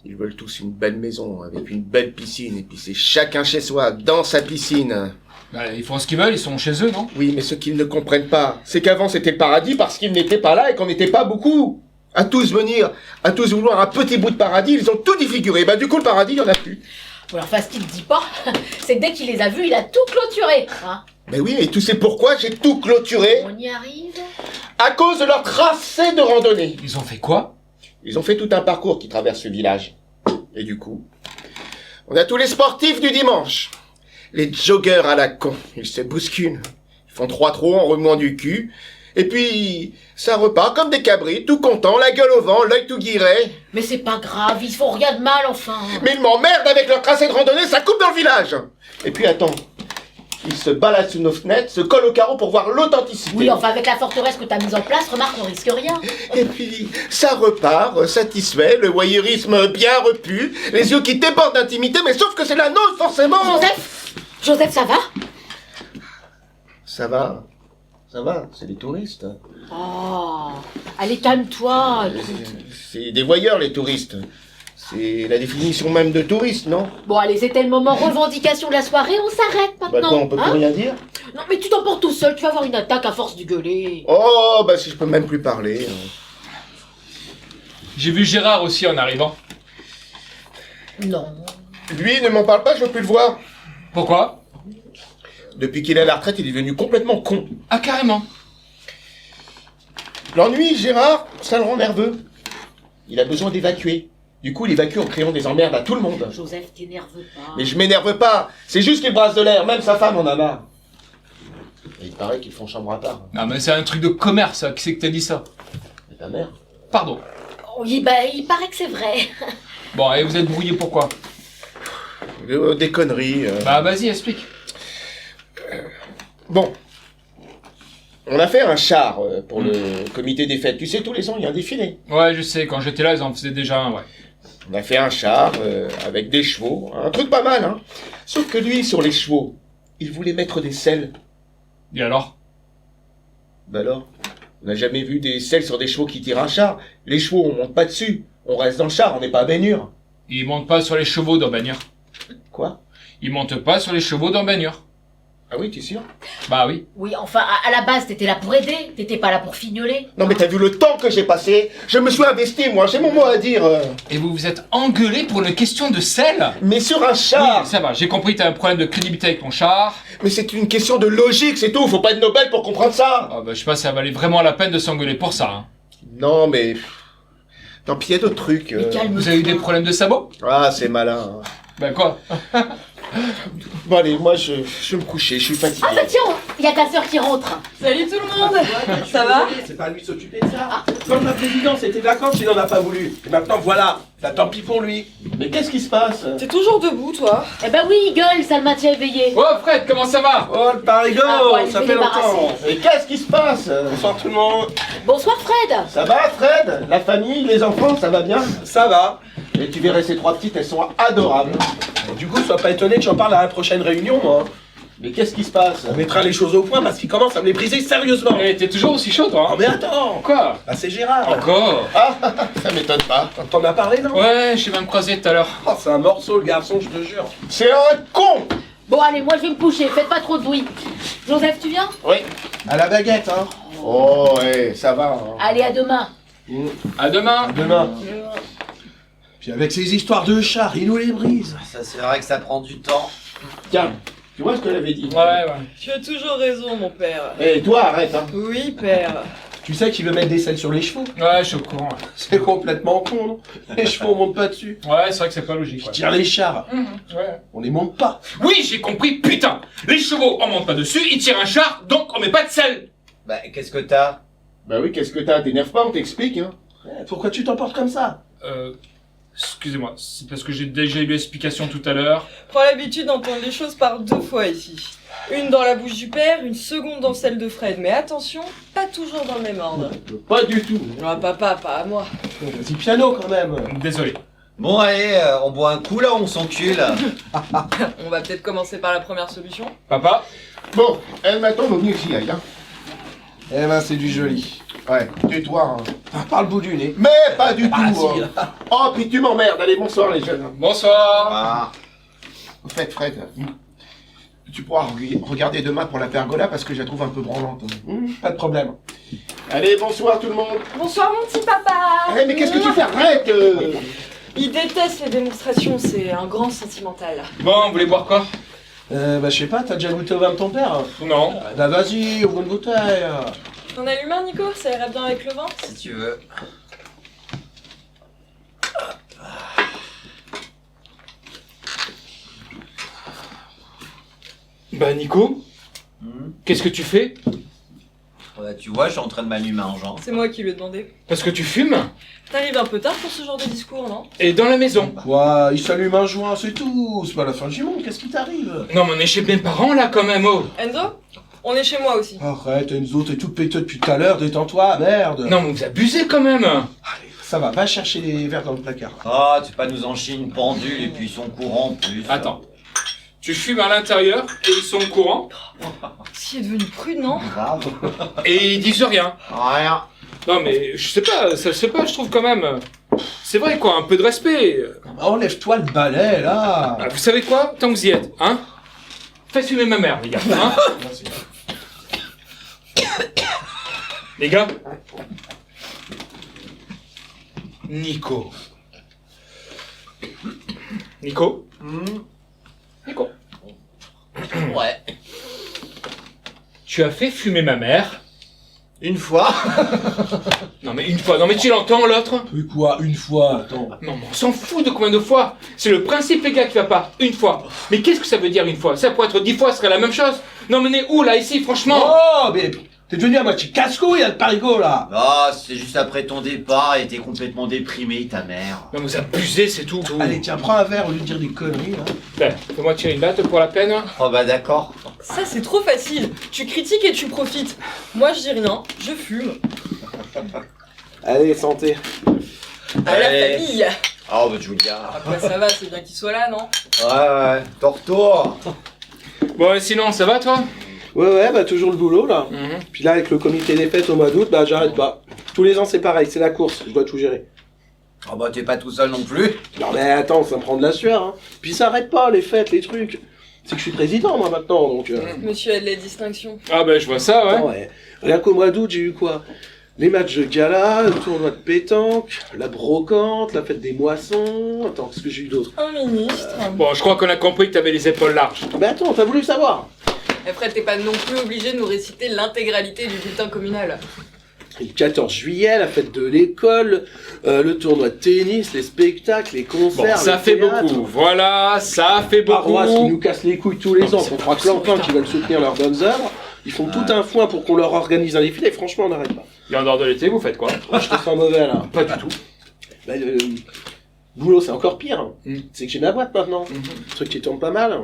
Ils veulent tous une belle maison, avec une belle piscine, et puis c'est chacun chez soi, dans sa piscine. Bah ils font ce qu'ils veulent, ils sont chez eux, non? Oui, mais ce qu'ils ne comprennent pas, c'est qu'avant c'était le paradis parce qu'ils n'étaient pas là et qu'on n'était pas beaucoup. À tous venir, à tous vouloir un petit bout de paradis, ils ont tout défiguré. Bah du coup le paradis, il y en a plus. Alors, enfin, ce qu'il te dit pas, c'est que dès qu'il les a vus, il a tout clôturé. Hein? Mais oui, et tu sais pourquoi j'ai tout clôturé? On y arrive. À cause de leur tracé de randonnée. Ils ont fait quoi? Ils ont fait tout un parcours qui traverse le village. Et du coup, on a tous les sportifs du dimanche. Les joggeurs à la con. Ils se bousculent. Ils font 3 trous en remuant du cul. Et puis, ça repart comme des cabris, tout contents, la gueule au vent, l'œil tout guiré. Mais c'est pas grave, ils font rien de mal, enfin. Mais ils m'emmerdent avec leur tracé de randonnée, ça coupe dans le village. Et puis attends, ils se baladent sous nos fenêtres, se collent au carreau pour voir l'authenticité. Oui, enfin, avec la forteresse que t'as mise en place, remarque, on risque rien. Et puis, ça repart, satisfait, le voyeurisme bien repu, les yeux qui débordent d'intimité, mais sauf que c'est la nôtre, forcément. Joseph, ça va? Ça va, c'est des touristes. Oh, allez, calme-toi. C'est des voyeurs, les touristes. C'est la définition même de touriste, non? Bon, allez, c'était le moment revendication de la soirée, on s'arrête Bah maintenant. quoi, on peut plus rien dire? Non, mais tu t'emportes tout seul, tu vas avoir une attaque à force de gueuler. Oh, bah si je peux même plus parler. J'ai vu Gérard aussi en arrivant. Non. Lui, ne m'en parle pas, je veux plus le voir. Pourquoi? Depuis qu'il est à la retraite, il est devenu complètement con. Ah carrément. L'ennui, Gérard, ça le rend nerveux. Il a besoin d'évacuer. Du coup, il évacue en créant des emmerdes à tout le monde. Joseph, t'énerve pas. Mais je m'énerve pas, c'est juste qu'il brasse de l'air, même sa femme en a marre. Et il paraît qu'ils font chambre à part. Non mais c'est un truc de commerce, ça. Qui c'est que t'as dit ça? Et ta mère? Pardon. Oui, bah, il paraît que c'est vrai. Bon, et vous êtes brouillé pourquoi? Des conneries. Bah vas-y, explique. Bon. On a fait un char pour le comité des fêtes. Tu sais, tous les ans, il y a un défilé. Ouais, je sais, quand j'étais là, ils en faisaient déjà un, ouais. On a fait un char avec des chevaux. Un truc pas mal, hein. Sauf que lui, sur les chevaux, il voulait mettre des selles. Et alors? Bah alors, on n'a jamais vu des selles sur des chevaux qui tirent un char. Les chevaux, on monte pas dessus. On reste dans le char, on n'est pas à baignure. Ils montent pas sur les chevaux dans Bagnure. Quoi? Ils montent pas sur les chevaux dans Bagnure. Ah oui, t'es sûr? Bah oui. Oui, enfin, à la base, t'étais là pour aider. T'étais pas là pour fignoler. Non mais t'as vu le temps que j'ai passé? Je me suis investi, moi, j'ai mon mot à dire. Et vous vous êtes engueulé pour une question de sel? Mais sur un char! Oui, ça va, j'ai compris, t'as un problème de crédibilité avec ton char. Mais c'est une question de logique, c'est tout, faut pas être Nobel pour comprendre ça! Ah bah je sais pas, ça valait vraiment la peine de s'engueuler pour ça, hein. Non mais... Tant pis, il y a d'autres trucs. Mais calme-toi. Vous avez eu des problèmes de sabots? Ah, c'est malin. Bah quoi? Bon allez, moi je vais me coucher, je suis fatigué. Ah bah tiens, il y a ta sœur qui rentre. Salut tout le monde. Ça va? C'est pas à lui de s'occuper de ça. Comme la présidence était vacante, il n'en a pas voulu. Et maintenant voilà, bah, tant pis pour lui. Mais qu'est-ce qui se passe? T'es toujours debout, toi? Eh ben oui, il gueule, ça le maintient éveillé. Oh Fred, comment ça va? Oh le parigo, Ah, ouais, ça je vais fait longtemps. débarrasser. Mais qu'est-ce qui se passe? Bonsoir tout le monde. Bonsoir Fred. Ça va Fred? La famille, les enfants, ça va bien? Ça va. Et tu verrais ces 3 petites, elles sont adorables. Et du coup, sois pas étonné que j'en parle à la prochaine réunion, moi. Mais qu'est-ce qui se passe? On mettra les choses au point parce qu'il commence à me les briser sérieusement. Eh, t'es toujours aussi chaud toi, Oh hein? mais attends. Quoi? Ah c'est Gérard. Encore? Ça m'étonne pas. T'en as parlé, non? Ouais, j'ai même croisé tout à l'heure. Oh, c'est un morceau, le garçon, je te jure. C'est un con! Bon allez, moi je vais me coucher, faites pas trop de bruit. Joseph, tu viens? Oui. À la baguette, hein. Oh ouais, ça va. Hein. Allez, à demain. À demain. Demain. Puis avec ces histoires de chars, il nous les brise. Ça, c'est vrai que ça prend du temps. Tiens, tu vois ce que j'avais dit? Ouais, ouais. Tu as toujours raison, mon père. Et toi, arrête, hein. Oui, père. Tu sais qu'il veut mettre des selles sur les chevaux? Ouais, je suis au courant. C'est complètement con, non? Les chevaux, on monte pas dessus. Ouais, c'est vrai que c'est pas logique. Je Ouais. tire les chars. Ouais. On les monte pas. Oui, j'ai compris, putain. Les chevaux, on monte pas dessus, ils tirent un char, donc on met pas de selle. Bah, qu'est-ce que t'as? Bah oui, qu'est-ce que t'as? T'énerve pas, on t'explique, hein. Pourquoi tu t'emportes comme ça? Excusez-moi, c'est parce que j'ai déjà eu l'explication tout à l'heure. Prends l'habitude d'entendre les choses par 2 fois ici. Une dans la bouche du père, une seconde dans celle de Fred. Mais attention, pas toujours dans le même ordre. Pas du tout. Ah, papa, pas à moi. Vas-y, piano quand même. Désolé. Bon, allez, on boit un coup là, on s'encule. On va peut-être commencer par la première solution. Papa? Bon, elle m'attend, vaut mieux que j'y aille, hein. Eh ben, c'est du joli. Ouais, tais-toi, hein. Par le bout du nez. Mais pas du tout, Ah, si, hein. Oh, puis tu m'emmerdes. Allez, bonsoir, les jeunes. Bonsoir. Ah, Au fait, Fred, tu pourras regarder demain pour la pergola parce que je la trouve un peu branlante. Pas de problème. Allez, bonsoir tout le monde. Bonsoir mon petit papa. Eh, mais qu'est-ce que tu fais? Arrête Il déteste les démonstrations, c'est un grand sentimental. Bon, vous voulez boire quoi? Bah, je sais pas, t'as déjà goûté au vin de ton père? Non. Bah, vas-y, ouvre une bouteille. T'en allumes un, Nico? Ça ira bien avec le vin? si tu veux. Bah, Nico, qu'est-ce que tu fais? Bah, tu vois, je suis en train de m'allumer un genre. C'est moi qui lui ai demandé. Parce que tu fumes? T'arrives un peu tard pour ce genre de discours, non? Et dans la maison? Quoi? Il s'allume un joint, c'est tout. C'est pas la fin du monde, qu'est-ce qui t'arrive? Non, mais on est chez mes parents là quand même, oh. Enzo? On est chez moi aussi. Arrête, Enzo, t'es toute péteux depuis tout à l'heure, détends-toi, merde. Non, mais vous abusez quand même. Allez, ça va chercher les verres dans le placard. Ah, tu vas pas nous en chier une pendule et puis ils sont courants en plus. Attends. Tu fumes à l'intérieur et ils sont au courant Si est devenu prude, non? Grave. et ils disent rien. Rien. Non, mais je sais pas, ça se fait pas, je trouve quand même. C'est vrai quoi, un peu de respect. Enlève-toi le balai, là. Ah, vous savez quoi? Tant que vous y êtes, hein? Faites fumer ma mère, les gars, hein? Merci. Les gars? Nico. Nico? Nico. Ouais. Tu as fait fumer ma mère? Une fois. Non mais une fois, non mais tu l'entends l'autre? Mais quoi, une fois, attends. Non mais on s'en fout de combien de fois. C'est le principe les gars qui va pas. Une fois. Mais qu'est-ce que ça veut dire une fois? Ça pourrait être 10 fois, ce serait la même chose. Non mais on est où là ici franchement? Oh, mais t'es devenu à moitié casse-couille, le parigo, là. Ah, c'est juste après ton départ et t'es complètement déprimé, ta mère. Non mais vous abusez, c'est tout. Allez, tiens, prends un verre au lieu de dire des conneries, là. Ben, fais-moi tirer une date pour la peine. Oh bah d'accord. Ça, c'est trop facile. Tu critiques et tu profites. Moi, je dis rien, je fume. Allez, santé. À la Allez. famille. Oh bah Julia. Après, ça va, c'est bien qu'il soit là, non? Ouais, t'en retournes. Bon et sinon, ça va toi? Ouais, bah toujours le boulot, là. Puis là, avec le comité des fêtes au mois d'août, bah j'arrête pas. Tous les ans, c'est pareil, c'est la course, je dois tout gérer. Oh bah t'es pas tout seul non plus. Non mais attends, ça me prend de la sueur, hein. Puis ça arrête pas, les fêtes, les trucs. C'est que je suis président, moi, maintenant, donc... Monsieur a de la distinction. Ah ben je vois ça, ouais. Attends, ouais. Rien qu'au mois d'août, j'ai eu quoi? Les matchs de gala, le tournoi de pétanque, la brocante, la fête des moissons... Attends, qu'est-ce que j'ai eu d'autre? Un ministre. Bon, je crois qu'on a compris que t'avais les épaules larges. Mais attends, t'as voulu savoir? Après, t'es pas non plus obligé de nous réciter l'intégralité du bulletin communal. Le 14 juillet, la fête de l'école, le tournoi de tennis, les spectacles, les Bon, concerts... ça le fait théâtre. beaucoup. Voilà, ça fait beaucoup. Paroisse qui nous casse les couilles tous les ans, c'est qu'on pas croit possible, clampin putain. qui veulent soutenir leurs bonnes œuvres. Ils font tout un foin pour qu'on leur organise un défilé, franchement on n'arrête pas. Et en dehors de l'été, vous faites quoi? Je te sens mauvais là. Pas du tout. Bah, boulot c'est encore pire. Mm. C'est que j'ai ma boîte maintenant. Un truc qui tourne pas mal.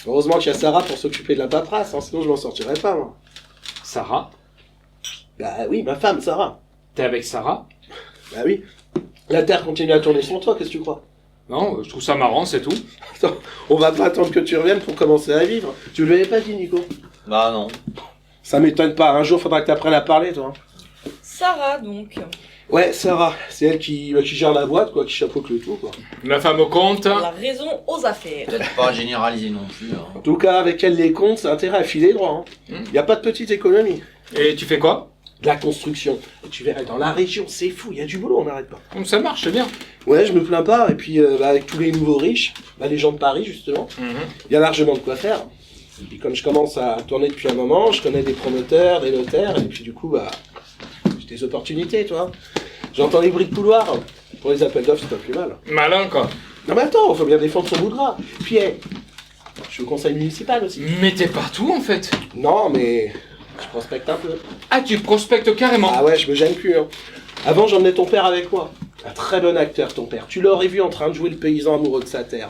Heureusement qu'il y a Sarah pour s'occuper de la paperasse, hein, sinon je m'en sortirais pas moi. Sarah? Bah oui, ma femme Sarah. T'es avec Sarah? Bah oui. La Terre continue à tourner sans toi, qu'est-ce que tu crois? Non, je trouve ça marrant, c'est tout. Attends, on va pas attendre que tu reviennes pour commencer à vivre. Tu le l'avais pas dit Nico? Bah non. Ça m'étonne pas, un jour faudra que t'apprennes à parler toi. Sarah, donc. Ouais, Sarah, c'est elle qui gère la boîte, quoi, qui chapeaute le tout, quoi. La femme au compte. La raison aux affaires. Peut-être pas généraliser non plus. Hein. En tout cas, avec elle, les comptes, c'est intérêt à filer droit. Hein. Y a pas de petite économie. Et tu fais quoi? De la construction. Et tu verrais, dans la région, c'est fou, y a du boulot, on n'arrête pas. Ça marche, c'est bien. Ouais, je me plains pas, et puis avec tous les nouveaux riches, les gens de Paris, justement, y a largement de quoi faire. Et puis comme je commence à tourner depuis un moment, je connais des promoteurs, des notaires, et puis du coup, des opportunités, toi. J'entends les bruits de couloir. Pour les appels d'offres, c'est pas plus mal. Malin, quoi. Non mais attends, faut bien défendre son bout de gras. Puis, je suis au conseil municipal aussi. Mais t'es partout, en fait. Non, mais je prospecte un peu. Ah, tu prospectes carrément. Ah ouais, je me gêne plus. Hein. Avant, j'emmenais ton père avec moi. Un très bon acteur, ton père. Tu l'aurais vu en train de jouer le paysan amoureux de sa terre.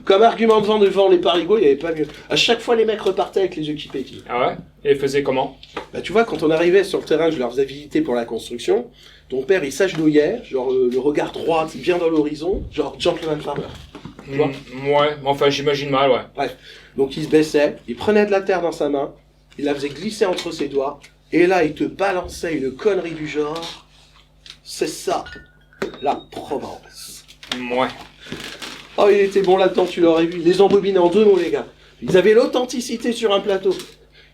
Comme argument de vent devant les parigots, il n'y avait pas mieux. À chaque fois, les mecs repartaient avec les yeux qui pétillent. Ah ouais? Et faisait comment? Bah tu vois, quand on arrivait sur le terrain, que je leur faisais visiter pour la construction, ton père, il s'agenouillait, genre le regard droit, bien dans l'horizon, genre gentleman farmer. Tu vois? Ouais, enfin, j'imagine mal, ouais. Bref. Donc il se baissait, il prenait de la terre dans sa main, il la faisait glisser entre ses doigts, et là, il te balançait une connerie du genre... C'est ça, la Provence. Ouais. Oh, il était bon là-dedans, tu l'aurais vu. Il les embobinait en 2 mots, les gars. Ils avaient l'authenticité sur un plateau.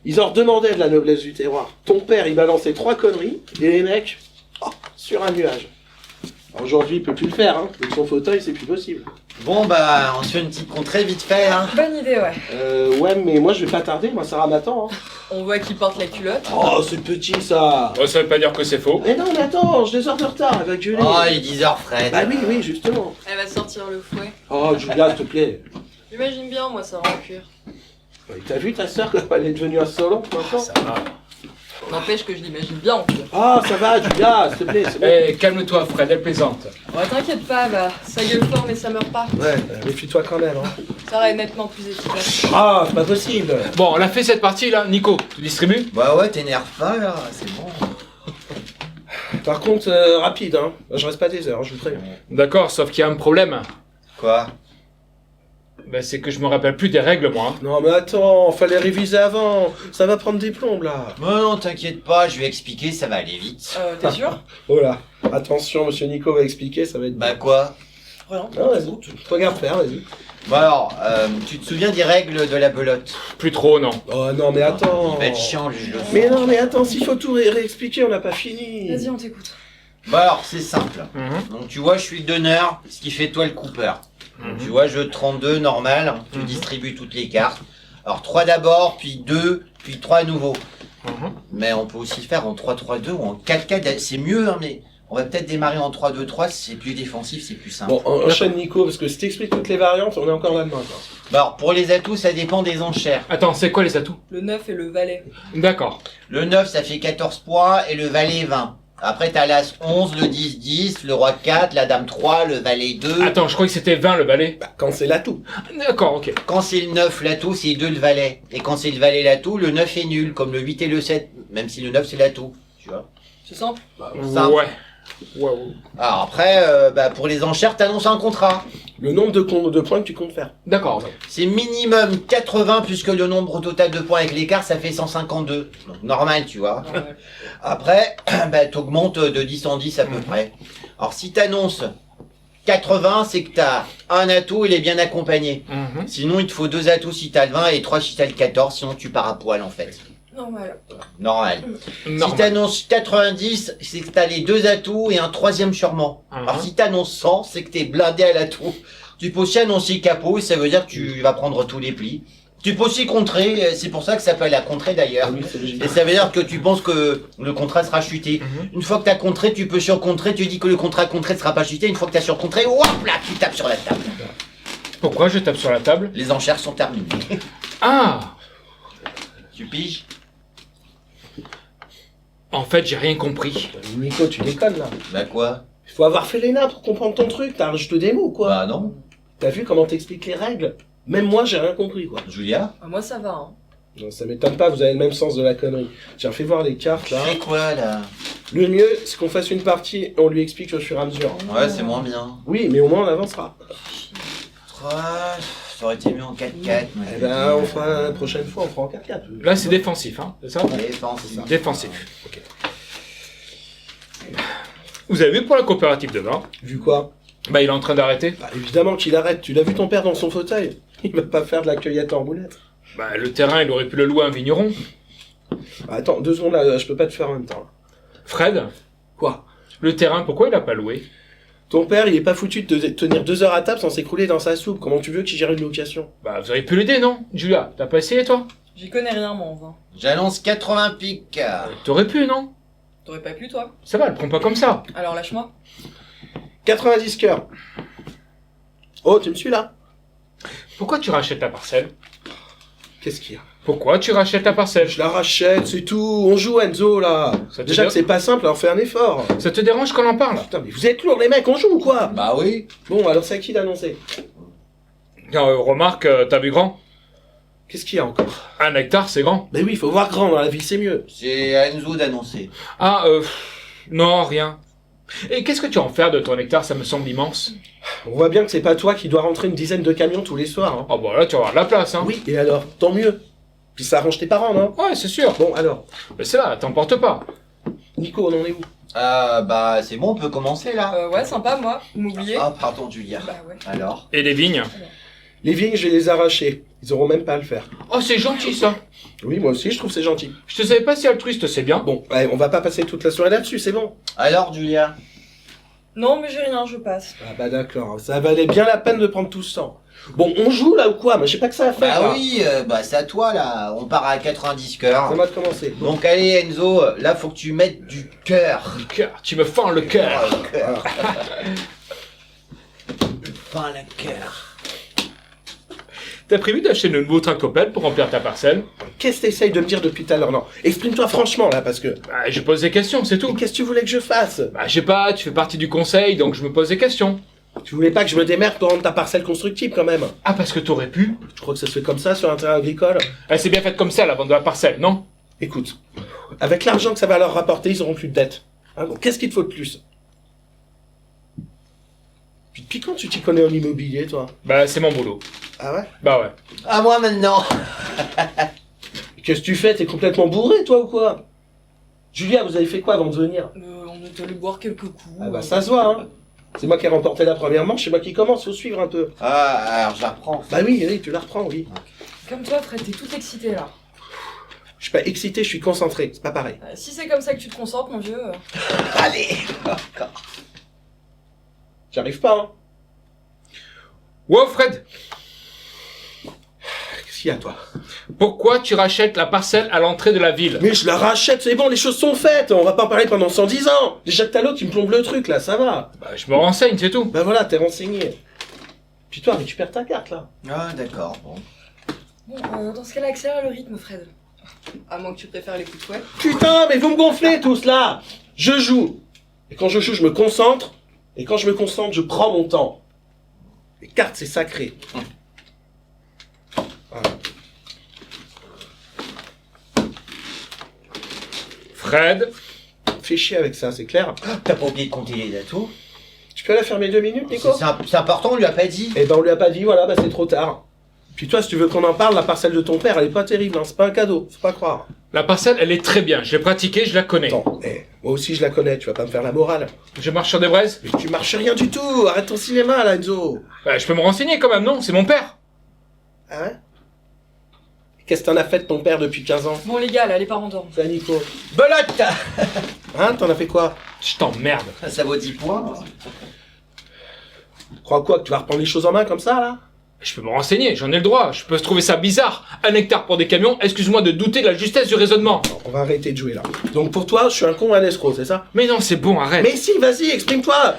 Ils en redemandaient de la noblesse du terroir. Ton père, il balançait 3 conneries, et les mecs, sur un nuage. Alors, aujourd'hui, il peut plus le faire, hein. Avec son fauteuil, c'est plus possible. Bon, bah, on se fait une petite contrée vite fait, hein. Bonne idée, ouais. Ouais, mais moi, je vais pas tarder. Moi, Sarah m'attend, hein. On voit qu'il porte la culotte. Oh, c'est petit, ça. Bon, ça veut pas dire que c'est faux. Mais non, mais attends, j'ai 2 heures de retard, elle va gueuler. Oh, il est 10h, Fred. Bah oui, justement. Elle va sortir le fouet. Oh, Julia, s'il te plaît. J'imagine bien, moi, ça va en cuir. T'as vu ta sœur, comme elle est devenue insolente, maintenant? Ça va. N'empêche que je l'imagine bien en cuir. Ah, ça va, Julia, s'il te plaît, c'est bon. Eh, calme-toi, Fred, elle plaisante. Ouais, t'inquiète pas, bah, ça gueule fort, mais ça meurt pas. Ouais, méfie-toi quand même, hein. Sarah est nettement plus efficace. Ah, c'est pas possible. Bon, on a fait cette partie, là. Nico, tu distribues? Bah ouais, t'énerve pas, là, c'est bon. Par contre, rapide, hein. Je reste pas des heures, je vous préviens. D'accord, sauf qu'il y a un problème. Quoi? Ben, c'est que je me rappelle plus des règles, moi. Hein. Non, mais attends, fallait réviser avant. Ça va prendre des plombes, là. Non, t'inquiète pas, je vais expliquer, ça va aller vite. T'es sûr? Oh là, attention, monsieur Nico va expliquer, ça va être... Bah quoi? Rien. Non, vas-y, regarde faire, vas-y. Bon alors, tu te souviens des règles de la belote? Plus trop, non. Oh non, mais attends. Il va être chiant, lui, je le sens. Mais non, mais attends, s'il faut tout réexpliquer, on n'a pas fini. Vas-y, on t'écoute. Bah alors, c'est simple. Mhm. Donc tu vois, je suis le donneur, ce qui fait toi le coupeur. Donc, tu vois, jeu 32 normal, tu distribues toutes les cartes. Alors 3 d'abord, puis 2, puis 3 à nouveau. Mais on peut aussi faire en 3-3-2 ou en 4-4, c'est mieux, hein, mais on va peut-être démarrer en 3-2-3, c'est plus défensif, c'est plus simple. Bon, enchaîne Nico, parce que si t'expliques toutes les variantes, on est encore là-dedans. Bah alors, pour les atouts, ça dépend des enchères. Attends, c'est quoi les atouts? Le 9 et le valet. D'accord. Le 9, ça fait 14 points, et le valet 20. Après, t'as l'as 11, le 10, 10, le roi 4, la dame 3, le valet 2. Attends, je crois que c'était 20 le valet. Bah, quand c'est l'atout. D'accord, ok. Quand c'est le 9, l'atout, c'est 2 le valet. Et quand c'est le valet, l'atout, le 9 est nul, comme le 8 et le 7, même si le 9 c'est l'atout. Tu vois. C'est simple? Simple. Ouais. Ouais. Alors après, pour les enchères, t'annonces un contrat. Le nombre de points que tu comptes faire. D'accord. C'est minimum 80, puisque le nombre total de points avec l'écart, ça fait 152. Donc normal, tu vois. Ouais. Après, t'augmentes de 10 en 10 à peu près. Alors si t'annonces 80, c'est que t'as un atout, il est bien accompagné. Sinon, il te faut 2 atouts si t'as le 20 et 3 si t'as le 14, sinon tu pars à poil en fait. Normal. Normal. Si t'annonces 90, c'est que t'as les 2 atouts et un 3e sûrement. Alors si t'annonces 100, c'est que t'es blindé à l'atout. Tu peux aussi annoncer capot et ça veut dire que tu vas prendre tous les plis. Tu peux aussi contrer, c'est pour ça que ça s'appelle la contrée d'ailleurs. Ah oui, c'est logique. Et ça veut dire que tu penses que le contrat sera chuté. Une fois que t'as contré, tu peux surcontrer, tu dis que le contrat contré ne sera pas chuté. Une fois que t'as surcontré, hop là, tu tapes sur la table. Pourquoi je tape sur la table? Les enchères sont terminées. Ah! Tu piges? En fait, j'ai rien compris. Nico, tu déconnes là. Bah quoi? Il faut avoir fait l'ENA pour comprendre ton truc. T'as rajouté des mots, quoi. Bah non. T'as vu comment t'expliques les règles? Même moi, j'ai rien compris, quoi. Julia? Moi, ça va, hein. Non, ça m'étonne pas, vous avez le même sens de la connerie. Tiens, fais voir les cartes, là. Fais quoi là? Le mieux, c'est qu'on fasse une partie et on lui explique au fur et à mesure. Ouais, c'est moins bien. Oui, mais au moins on avancera. Ça aurait été mieux en 4-4. Eh ben, on fera la prochaine fois, on fera en 4-4. Là, c'est défensif, hein, c'est ça? Défensif. Défensif. Ok. Vous avez vu pour la coopérative de vin? Vu quoi? Bah, il est en train d'arrêter. Bah, évidemment qu'il arrête. Tu l'as vu ton père dans son fauteuil? Il va pas faire de la cueillette en roulette. Bah, le terrain, il aurait pu le louer à un vigneron. Bah, attends, 2 secondes là, je peux pas te faire en même temps. Fred, Quoi? le terrain, pourquoi il a pas loué? Ton père, il est pas foutu de tenir 2 heures à table sans s'écrouler dans sa soupe. Comment tu veux qu'il gère une location? Bah, vous auriez pu l'aider, non? Julia, t'as pas essayé, toi? J'y connais rien, moi, en vin. J'annonce 80 piques. T'aurais pu, non? T'aurais pas pu, toi? Ça va, elle prend pas comme ça. Alors lâche-moi. 90 cœurs. Oh, tu me suis là? Pourquoi tu rachètes la parcelle? Qu'est-ce qu'il y a? Pourquoi tu rachètes la parcelle? Je la rachète, c'est tout. On joue Enzo là. Ça te Déjà dé- que c'est pas simple, alors fais un effort. Ça te dérange qu'on en parle? Putain, mais vous êtes lourds les mecs, on joue ou quoi? Bah oui. Bon, alors c'est à qui d'annoncer? Remarque, t'as vu grand? Qu'est-ce qu'il y a encore? 1 hectare, c'est grand. Mais oui, faut voir grand dans la vie, c'est mieux. C'est à Enzo d'annoncer. Ah, non, rien. Et qu'est-ce que tu vas en faire de ton hectare? Ça me semble immense. On voit bien que c'est pas toi qui dois rentrer une dizaine de camions tous les soirs. Hein. Oh bah là, tu vas avoir de la place, hein. Oui, et alors? Tant mieux. Puis ça arrange tes parents, non? Ouais, c'est sûr. Bon, alors. Mais c'est là, t'emportes pas. Nico, on en est où? Bah c'est bon, on peut commencer là. Ouais, sympa, moi. Vous m'oubliez? Ah pardon Julia. Bah ouais. Alors? Et les vignes? Les vignes, je vais les arracher. Ils auront même pas à le faire. Oh, c'est gentil, ça. Oui, moi aussi, je trouve c'est gentil. Je te savais pas si altruiste, c'est bien. Bon, ouais, on va pas passer toute la soirée là-dessus, c'est bon. Alors Julia? Non, mais j'ai rien, je passe. Ah bah d'accord, ça valait bien la peine de prendre tout ce temps. Bon, on joue là ou quoi? Moi, j'ai pas que ça à faire. Bah là. oui, bah c'est à toi là. On part à 90 cœurs. Ça va de commencer. Donc allez Enzo, là faut que tu mettes du cœur. Le cœur, tu me fends le cœur. Le cœur. Enfin le cœur. T'as prévu d'acheter de nouveaux tractopelles pour remplir ta parcelle? Qu'est-ce que t'essayes de me dire depuis tout à l'heure? Non, exprime-toi franchement là, parce que... Bah, je pose des questions, c'est Et tout. qu'est-ce que tu voulais que je fasse? Bah, je sais pas, tu fais partie du conseil, donc je me pose des questions. Tu voulais pas que je me démerde pour rendre ta parcelle constructible quand même? Ah, parce que t'aurais pu? Je crois que ça se fait comme ça sur un terrain agricole. Elle s'est bien faite comme ça, la vente de la parcelle, non? Écoute, avec l'argent que ça va leur rapporter, ils auront plus de dettes. Hein, donc qu'est-ce qu'il te faut de plus? Puis depuis quand tu t'y connais en immobilier, toi? Bah, c'est mon boulot. Ah ouais? Bah ouais. À moi maintenant. Qu'est-ce que tu fais? T'es complètement bourré, toi, ou quoi? Julia, vous avez fait quoi avant de venir? On est allé boire quelques coups. Ah bah ça se voit, hein. C'est moi qui ai remporté la première manche, c'est moi qui commence, faut suivre un peu. Ah alors je la reprends. Bah oui, oui, tu la reprends, oui. Comme toi, Fred, t'es tout excité là. Je suis pas excité, je suis concentré, c'est pas pareil. Si c'est comme ça que tu te concentres, mon vieux. Allez. J'arrive pas, hein. Wow, Fred! Qu'est-ce qu'il y a, toi? Pourquoi tu rachètes la parcelle à l'entrée de la ville? Mais je la rachète, c'est bon, les choses sont faites, on va pas en parler pendant 110 ans. Déjà que t'as l'autre qui me plombe le truc, là, ça va. Bah, je me renseigne, c'est tout. Bah voilà, t'es renseigné. Puis toi, récupère ta carte, là. Ah d'accord. Bon. Bon, dans ce cas-là, accélère le rythme, Fred. À moins que tu préfères les coups de fouet. Putain, mais vous me gonflez tous, là. Je joue. Et quand je joue, je me concentre. Et quand je me concentre, je prends mon temps. Les cartes, c'est sacré. Voilà. Fred, Fais chier avec ça, c'est clair. T'as pas oublié de compter les atouts? Tu peux la fermer 2 minutes, Nico? C'est important, on lui a pas dit. Eh ben, on lui a pas dit, voilà, bah c'est trop tard. Puis toi, si tu veux qu'on en parle, la parcelle de ton père, elle est pas terrible, hein, c'est pas un cadeau, faut pas croire. la parcelle, elle est très bien. Je l'ai pratiquée, je la connais. Attends, moi aussi je la connais, tu vas pas me faire la morale. Je marche sur des braises? Mais tu marches rien du tout, arrête ton cinéma là, Enzo. Bah, je peux me renseigner quand même, non? C'est mon père. Ah ouais? Qu'est-ce que t'en as fait de ton père depuis 15 ans? Bon, les gars, là, les parents dorment. Ça, Nico. Belote. Hein, t'en as fait quoi? Je t'emmerde. Ça vaut 10 points. Crois quoi, que tu vas reprendre les choses en main comme ça, là? Je peux me renseigner, j'en ai le droit. Je peux trouver ça bizarre. 1 hectare pour des camions, excuse-moi de douter de la justesse du raisonnement. Non, on va arrêter de jouer là. Donc pour toi, je suis un con ou un escroc, c'est ça? Mais non, c'est bon, arrête. Mais si, vas-y, exprime-toi!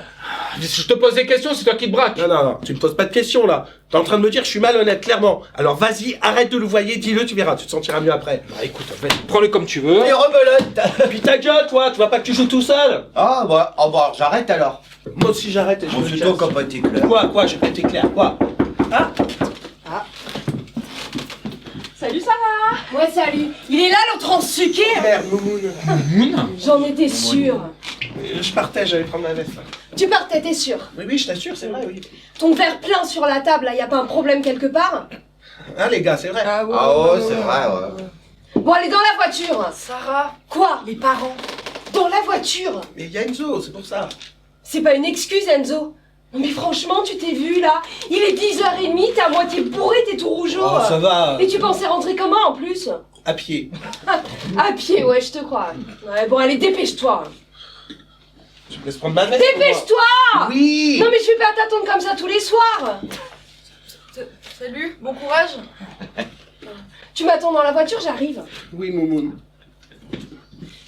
Je te pose des questions, c'est toi qui te braques. Non, non, non, tu me poses pas de questions là. T'es en train de me dire que je suis malhonnête, clairement. Alors vas-y, arrête de le voyer, dis-le, tu verras, tu te sentiras mieux après. Bah écoute, vas-y, prends-le comme tu veux. Et rebelote. Puis ta gueule, toi, tu vois pas que tu joues tout seul? Ah bah, oh, bah j'arrête alors. Moi aussi j'arrête et je Bon, me c'est casse. toi qui a pas été clair. Quoi, j'ai pas été clair, quoi? Salut Sarah. Ouais, salut. Il est là l'autre en suqué. Merde, Moumoun. J'en étais sûre. Je partais, j'allais prendre ma veste là. Tu partais, t'es sûre? Oui, je t'assure, c'est vrai, oui. Ton verre plein sur la table, là, y a pas un problème quelque part? Hein les gars, c'est vrai. Ah ouais, Ah ouais, c'est vrai, ouais. Bon, allez, dans la voiture. Sarah, Quoi? les parents. Dans la voiture. Mais y a Enzo, c'est pour ça. C'est pas une excuse, Enzo. Non mais franchement, tu t'es vu, là? Il est 10h30, t'es à moitié bourré, t'es tout rougeau. Oh, ça va. Et tu pensais rentrer comment, en plus? À pied. À pied, ouais, je te crois. Ouais, bon, allez, dépêche-toi. Tu me laisses prendre ma veste. Dépêche-toi! Oui. Non mais je vais pas t'attendre comme ça tous les soirs. Salut, bon courage. Tu m'attends dans la voiture, j'arrive. Oui, Moumoun.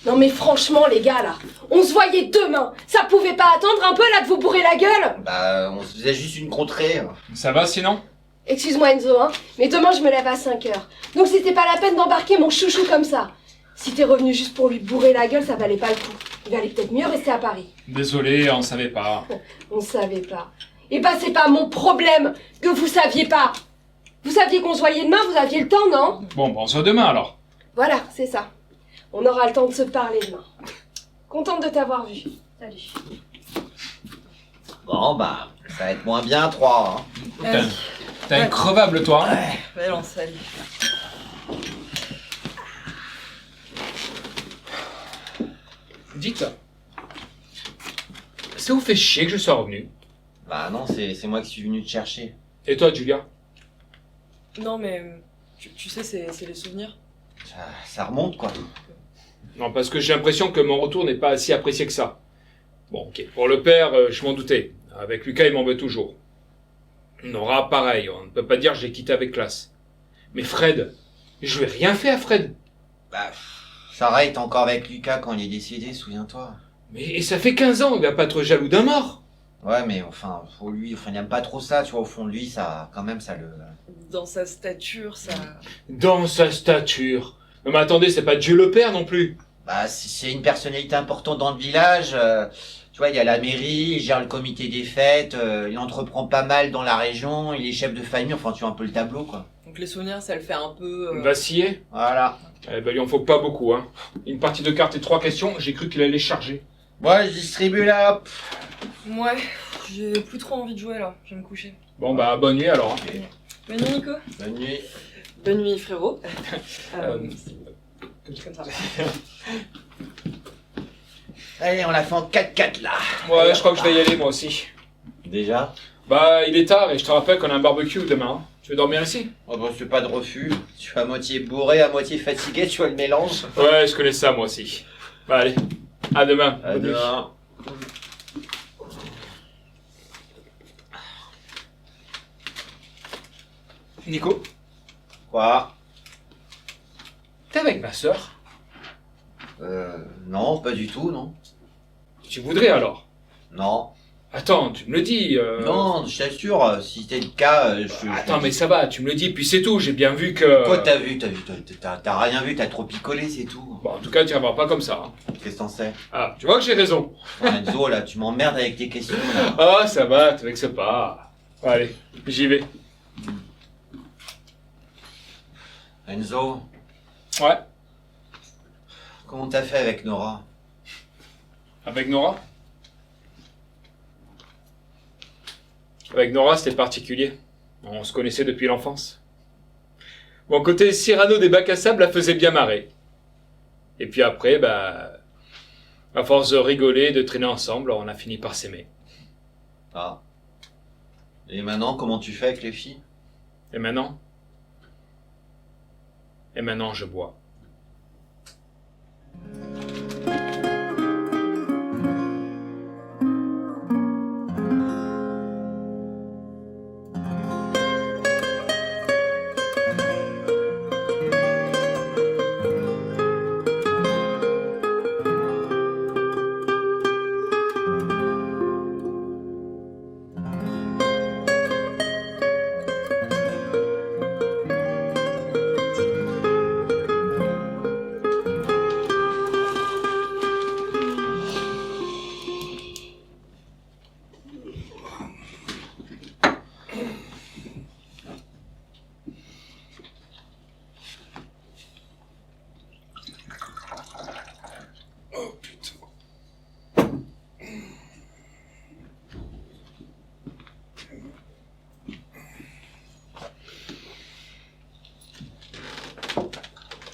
Non mais franchement les gars là, on se voyait demain. Ça pouvait pas attendre un peu là de vous bourrer la gueule? Bah, on se faisait juste une contrée. Ça va sinon? Excuse-moi Enzo, hein, mais demain je me lève à 5h. Donc c'était pas la peine d'embarquer mon chouchou comme ça. Si t'es revenu juste pour lui bourrer la gueule, ça valait pas le coup. Il valait peut-être mieux rester à Paris. Désolé, on savait pas. On savait pas. Et bah c'est pas mon problème que vous saviez pas. Vous saviez qu'on se voyait demain, vous aviez le temps, non? Bon, on se voit demain alors. Voilà, c'est ça. On aura le temps de se parler demain. Contente de t'avoir vu. Salut. Bon, bah, ça va être moins bien, 3. Hein. T'as une crevable toi. Hein. Ouais, non, salut. Dites, ça vous fait chier que je sois revenu? Bah non, c'est moi qui suis venu te chercher. Et toi, Julia? Non, mais tu sais, c'est les souvenirs. Ça remonte, quoi. Non, parce que j'ai l'impression que mon retour n'est pas si apprécié que ça. Bon, ok. Pour le père, je m'en doutais. Avec Lucas, il m'en veut toujours. Nora, pareil. On ne peut pas dire que j'ai quitté avec classe. Mais Fred, je lui ai rien fait à Fred. Bah, Sarah est encore avec Lucas quand il est décédé, souviens-toi. Mais ça fait 15 ans, il va pas être jaloux d'un mort. Ouais, mais enfin, pour lui, il n'aime pas trop ça, tu vois, au fond de lui, ça, quand même, ça le... Dans sa stature, ça... Dans sa stature. Non mais attendez, c'est pas Dieu le Père non plus. Bah, c'est une personnalité importante dans le village, tu vois, il y a la mairie, il gère le comité des fêtes, il entreprend pas mal dans la région, il est chef de famille, enfin, tu vois un peu le tableau, quoi. Donc les souvenirs, ça le fait un peu... Vaciller. Voilà. Eh ben, il en faut pas beaucoup, hein. Une partie de cartes et 3 questions, j'ai cru qu'il allait charger. Moi, je distribue là. Ouais, j'ai plus trop envie de jouer, là. Je vais me coucher. Bon bah, bonne nuit alors. Hein. Bonne nuit, Nico. Bonne nuit. Bonne nuit, frérot. Comme ça. Allez, on l'a fait en 4-4, là. Ouais, je crois que je vais y aller moi aussi. Déjà? Bah, il est tard et je te rappelle qu'on a un barbecue demain. Hein. Tu veux dormir ici? Oh, bah, c'est pas de refus. Tu es à moitié bourré, à moitié fatigué, tu vois le mélange. Ouais, je connais ça moi aussi. Bah allez, à demain. À Bonne nuit. demain. Nico, Quoi? t'es avec ma sœur? Non, pas du tout, non. Tu voudrais alors? Non. Attends, tu me le dis. Non, je t'assure, si c'était le cas, je... Attends, mais ça va, tu me le dis, puis c'est tout, j'ai bien vu que... Quoi t'as vu? T'as rien vu, t'as trop picolé, c'est tout. Bon, en tout cas, tu vas voir pas comme ça. Hein. Qu'est-ce que t'en sais? Ah, tu vois que j'ai raison. Enzo, là, tu m'emmerdes avec tes questions, là. Ah, ça va, te vexe pas. Allez, j'y vais. Enzo, Ouais, comment t'as fait avec Nora? avec Nora? Avec Nora, c'était particulier. On se connaissait depuis l'enfance. Bon, côté Cyrano des bacs à sable la faisait bien marrer. Et puis après, bah... à force de rigoler, de traîner ensemble, on a fini par s'aimer. Ah. Et maintenant, comment tu fais avec les filles? Et maintenant? Et maintenant, je bois.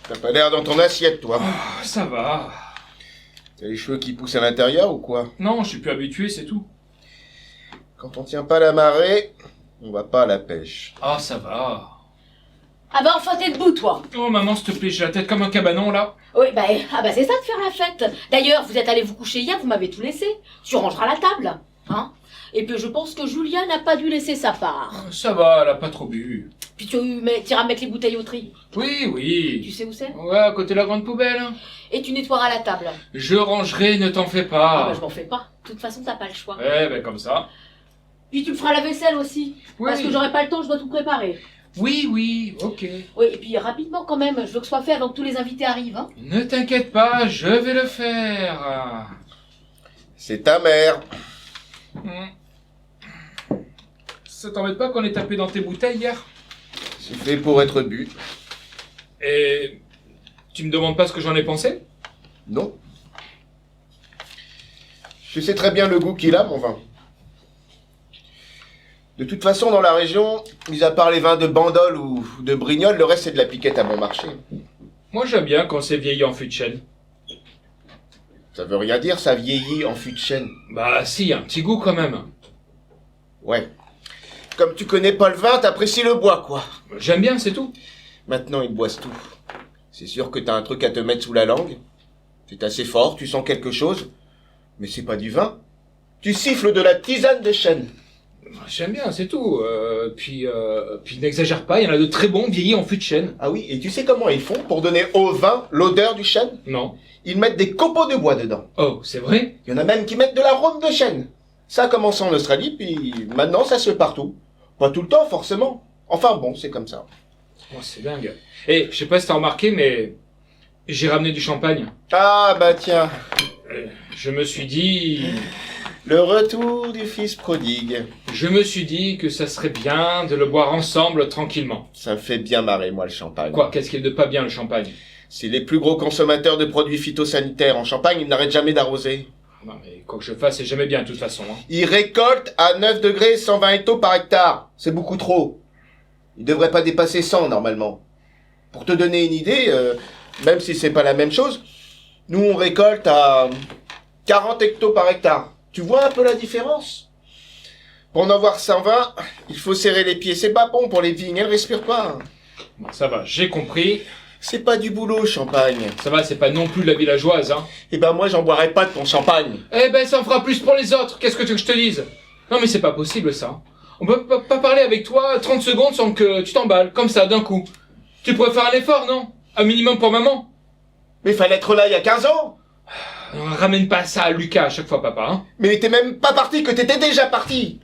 T'as pas l'air dans ton assiette, toi. Oh, ça va. T'as les cheveux qui poussent à l'intérieur ou quoi? Non, je suis plus habitué, c'est tout. Quand on tient pas la marée, on va pas à la pêche. Ah, ça va. Ah bah enfin t'es debout toi. Oh maman, s'il te plaît, j'ai la tête comme un cabanon là. Oui bah, c'est ça de faire la fête. D'ailleurs vous êtes allés vous coucher hier, vous m'avez tout laissé. Tu rangeras la table. Hein. Et puis je pense que Julia n'a pas dû laisser sa part. Ça va, elle a pas trop bu. Puis t'iras mettre les bouteilles au tri. Oui, Tu oui. sais où c'est? Ouais, à côté de la grande poubelle. Et tu nettoieras la table. Je rangerai, ne t'en fais Ah pas. bah je m'en fais pas. De toute façon, t'as pas le choix. Eh ben comme ça. Puis tu me feras la vaisselle aussi. Oui. Parce que j'aurai pas le temps, je dois tout préparer. Oui, oui, ok. Oui, et puis rapidement quand même, je veux que ce soit fait avant que tous les invités arrivent. Hein. Ne t'inquiète pas, je vais le faire. C'est ta mère. Ça t'embête pas qu'on ait tapé dans tes bouteilles hier? C'est fait pour être bu. Et tu me demandes pas ce que j'en ai pensé? Non. Je sais très bien le goût qu'il a, mon vin. De toute façon, dans la région, mis à part les vins de Bandol ou de Brignoles, le reste c'est de la piquette à bon marché. Moi j'aime bien quand c'est vieilli en fût de chêne. Ça veut rien dire, ça vieillit en fût de chêne. Bah si, un petit goût quand même. Ouais. Comme tu connais pas le vin, t'apprécies le bois, quoi. J'aime bien, c'est tout. Maintenant, ils boivent tout. C'est sûr que t'as un truc à te mettre sous la langue. C'est assez fort, tu sens quelque chose. Mais c'est pas du vin. Tu siffles de la tisane de chêne. J'aime bien, c'est tout. Puis n'exagère pas, il y en a de très bons vieillis en fût de chêne. Ah oui, et tu sais comment ils font pour donner au vin l'odeur du chêne? Non. Ils mettent des copeaux de bois dedans. Oh, c'est vrai? Il y en a même qui mettent de l'arôme de chêne. Ça a commencé en Australie, puis maintenant ça se fait partout. Pas tout le temps, forcément. Enfin bon, c'est comme ça. Oh, c'est dingue. Et je sais pas si t'as remarqué, mais j'ai ramené du champagne. Ah bah tiens, Je me suis dit... le retour du fils prodigue. Je me suis dit que ça serait bien de le boire ensemble tranquillement. Ça me fait bien marrer, moi, le champagne. Quoi, qu'est-ce qu'il y a de pas bien le champagne? C'est les plus gros consommateurs de produits phytosanitaires. En Champagne, ils n'arrêtent jamais d'arroser. Non mais quoi que je fasse, c'est jamais bien de toute façon. Hein. Ils récoltent à 9 degrés 120 hectos par hectare. C'est beaucoup trop. Ils devraient pas dépasser 100 normalement. Pour te donner une idée, même si c'est pas la même chose, nous on récolte à 40 hectos par hectare. Tu vois un peu la différence? Pour en avoir 120, il faut serrer les pieds. C'est pas bon pour les vignes, elles respirent pas. Bon, ça va, j'ai compris. C'est pas du boulot, Champagne. Ça va, c'est pas non plus de la villageoise, hein. Eh ben moi j'en boirais pas de ton champagne. Eh ben, ça en fera plus pour les autres. Qu'est-ce que tu veux que je te dise? Non mais c'est pas possible ça. On peut pas parler avec toi 30 secondes sans que tu t'emballes, comme ça, d'un coup. Tu pourrais faire un effort, non? Un minimum pour maman. Mais fallait être là il y a 15 ans. Ramène pas ça à Lucas à chaque fois, papa, hein. Mais t'es même pas parti, que t'étais déjà parti.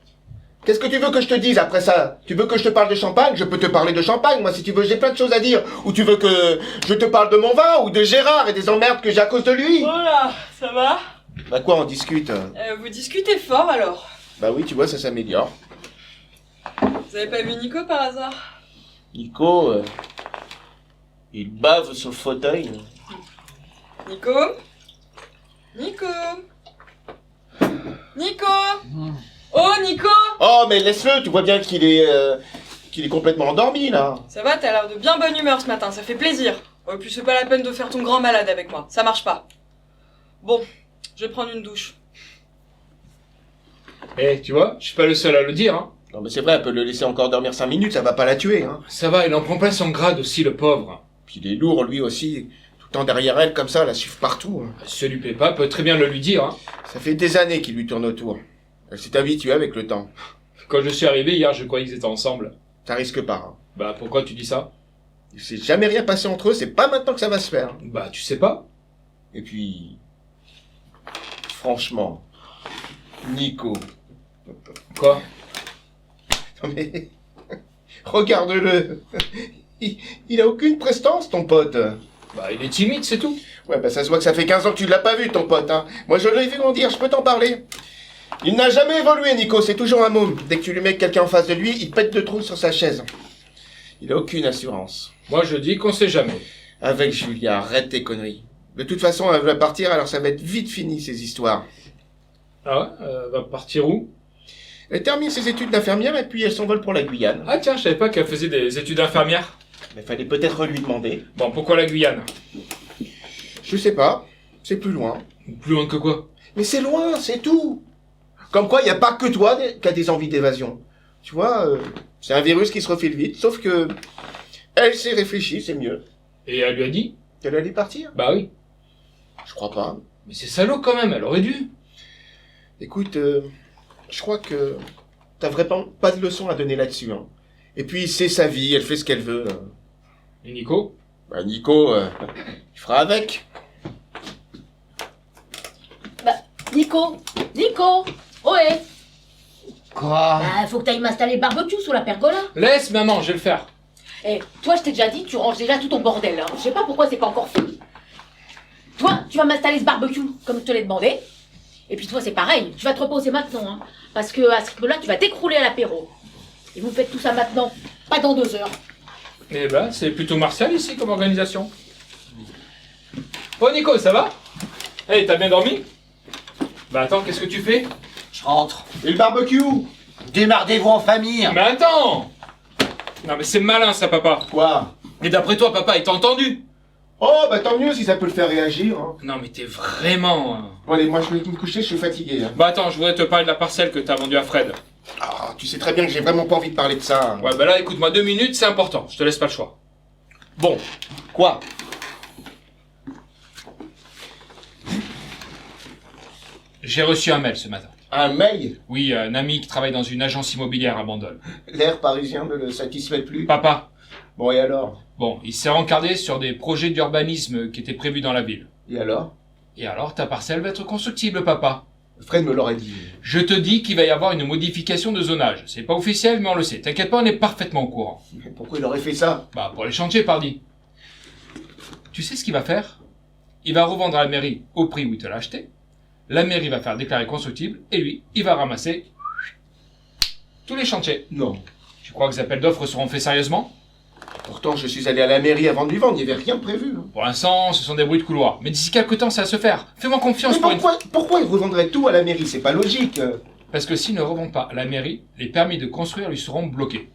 Qu'est-ce que tu veux que je te dise après ça? Tu veux que je te parle de champagne? Je peux te parler de champagne, moi si tu veux, j'ai plein de choses à dire. Ou tu veux que je te parle de mon vin, ou de Gérard et des emmerdes que j'ai à cause de lui? Voilà, ça va? Bah quoi, on discute? Vous discutez fort alors? Bah oui, tu vois, ça s'améliore. Vous avez pas vu Nico par hasard? Nico, il bave sur le fauteuil. Nico? Nico? Nico? Oh Nico? Oh mais laisse-le, tu vois bien qu'il est complètement endormi là. Ça va, t'as l'air de bien bonne humeur ce matin, ça fait plaisir. Oh, et puis c'est pas la peine de faire ton grand malade avec moi, ça marche pas. Bon, je vais prendre une douche. Eh, tu vois, je suis pas le seul à le dire, hein. Non mais c'est vrai, elle peut le laisser encore dormir 5 minutes, ça va pas la tuer, hein. Ça va, il en prend pas son grade aussi, le pauvre. Puis il est lourd lui aussi, tout le temps derrière elle comme ça, la suivre partout. Hein. Si ça lui plaît pas, peut très bien le lui dire, hein. Ça fait des années qu'il lui tourne autour. Elle s'est habituée avec le temps. Quand je suis arrivé hier, je croyais qu'ils étaient ensemble. Ça risque pas. Hein. Bah, pourquoi tu dis ça? Il s'est jamais rien passé entre eux, c'est pas maintenant que ça va se faire. Bah, tu sais pas. Et puis... Franchement... Nico... Quoi? Non mais... Regarde-le. Il a aucune prestance, ton pote. Bah, il est timide, c'est tout. Ouais, bah ça se voit que ça fait 15 ans que tu l'as pas vu, ton pote, hein. Moi, je l'ai vu grandir, je peux t'en parler. Il n'a jamais évolué, Nico, c'est toujours un môme. Dès que tu lui mets quelqu'un en face de lui, il pète de trous sur sa chaise. Il a aucune assurance. Moi, je dis qu'on sait jamais. Avec Julia, arrête tes conneries. De toute façon, elle va partir, alors ça va être vite fini, ces histoires. Ah ouais? Va partir où? Elle termine ses études d'infirmière et puis elle s'envole pour la Guyane. Ah tiens, je savais pas qu'elle faisait des études infirmières. Mais fallait peut-être lui demander. Bon, pourquoi la Guyane? Je sais pas, c'est plus loin. Plus loin que quoi? Mais c'est loin, c'est tout. Comme quoi, il n'y a pas que toi qui a des envies d'évasion. Tu vois, c'est un virus qui se refile vite, sauf que elle s'est réfléchie, c'est mieux. Et elle lui a dit? Qu'elle allait partir? Bah oui. Je crois pas. Mais c'est salaud quand même, elle aurait dû. Écoute, Je crois que t'as vraiment pas de leçon à donner là-dessus. Hein. Et puis, c'est sa vie, elle fait ce qu'elle veut. Et Nico? Bah, Nico, il fera avec. Nico, ohé. Quoi? Faut que t'ailles m'installer le barbecue sous la pergola. Laisse maman, je vais le faire. Eh, toi, je t'ai déjà dit, tu ranges déjà tout ton bordel. Hein. Je sais pas pourquoi c'est pas encore fait. Toi, tu vas m'installer ce barbecue, comme je te l'ai demandé. Et puis toi, c'est pareil, tu vas te reposer maintenant. Hein, parce que à ce rythme-là, tu vas t'écrouler à l'apéro. Et vous faites tout ça maintenant, pas dans 2 heures. Eh ben, c'est plutôt martial ici comme organisation. Oh Nico, ça va? Eh, t'as bien dormi? Bah attends, qu'est-ce que tu fais? Je rentre. Et le barbecue? Démerdez-vous en famille. Mais attends! Non mais c'est malin ça, papa. Quoi? Et d'après toi, papa, il t'a entendu? Oh, bah tant mieux si ça peut le faire réagir. Hein. Non mais t'es vraiment... Bon, allez, moi je vais me coucher, je suis fatigué. Hein. Bah attends, je voudrais te parler de la parcelle que t'as vendue à Fred. Ah, tu sais très bien que j'ai vraiment pas envie de parler de ça. Hein. Ouais, bah là, écoute-moi 2 minutes, c'est important, je te laisse pas le choix. Bon, quoi? J'ai reçu un mail ce matin. Un mail? Oui, un ami qui travaille dans une agence immobilière à Bandol. L'air parisien ne le satisfait plus. Papa, Bon, et alors? bon, il s'est rencardé sur des projets d'urbanisme qui étaient prévus dans la ville. Et alors? Et alors, ta parcelle va être constructible, papa. Fred me l'aurait dit. Je te dis qu'il va y avoir une modification de zonage. C'est pas officiel, mais on le sait. T'inquiète pas, on est parfaitement au courant. Mais pourquoi il aurait fait ça? Bah, pour les chantiers, pardi. Tu sais ce qu'il va faire? Il va revendre à la mairie au prix où il te l'a acheté. La mairie va faire déclarer constructible, et lui, il va ramasser tous les chantiers. Non. Tu crois que les appels d'offres seront faits sérieusement? Pourtant, je suis allé à la mairie avant de lui vendre, il n'y avait rien de prévu. Hein. Pour l'instant, ce sont des bruits de couloir. Mais d'ici quelques temps, ça va se faire. Fais-moi confiance Mais pour une... pourquoi il revendrait tout à la mairie? C'est pas logique. Parce que s'il ne revend pas à la mairie, les permis de construire lui seront bloqués.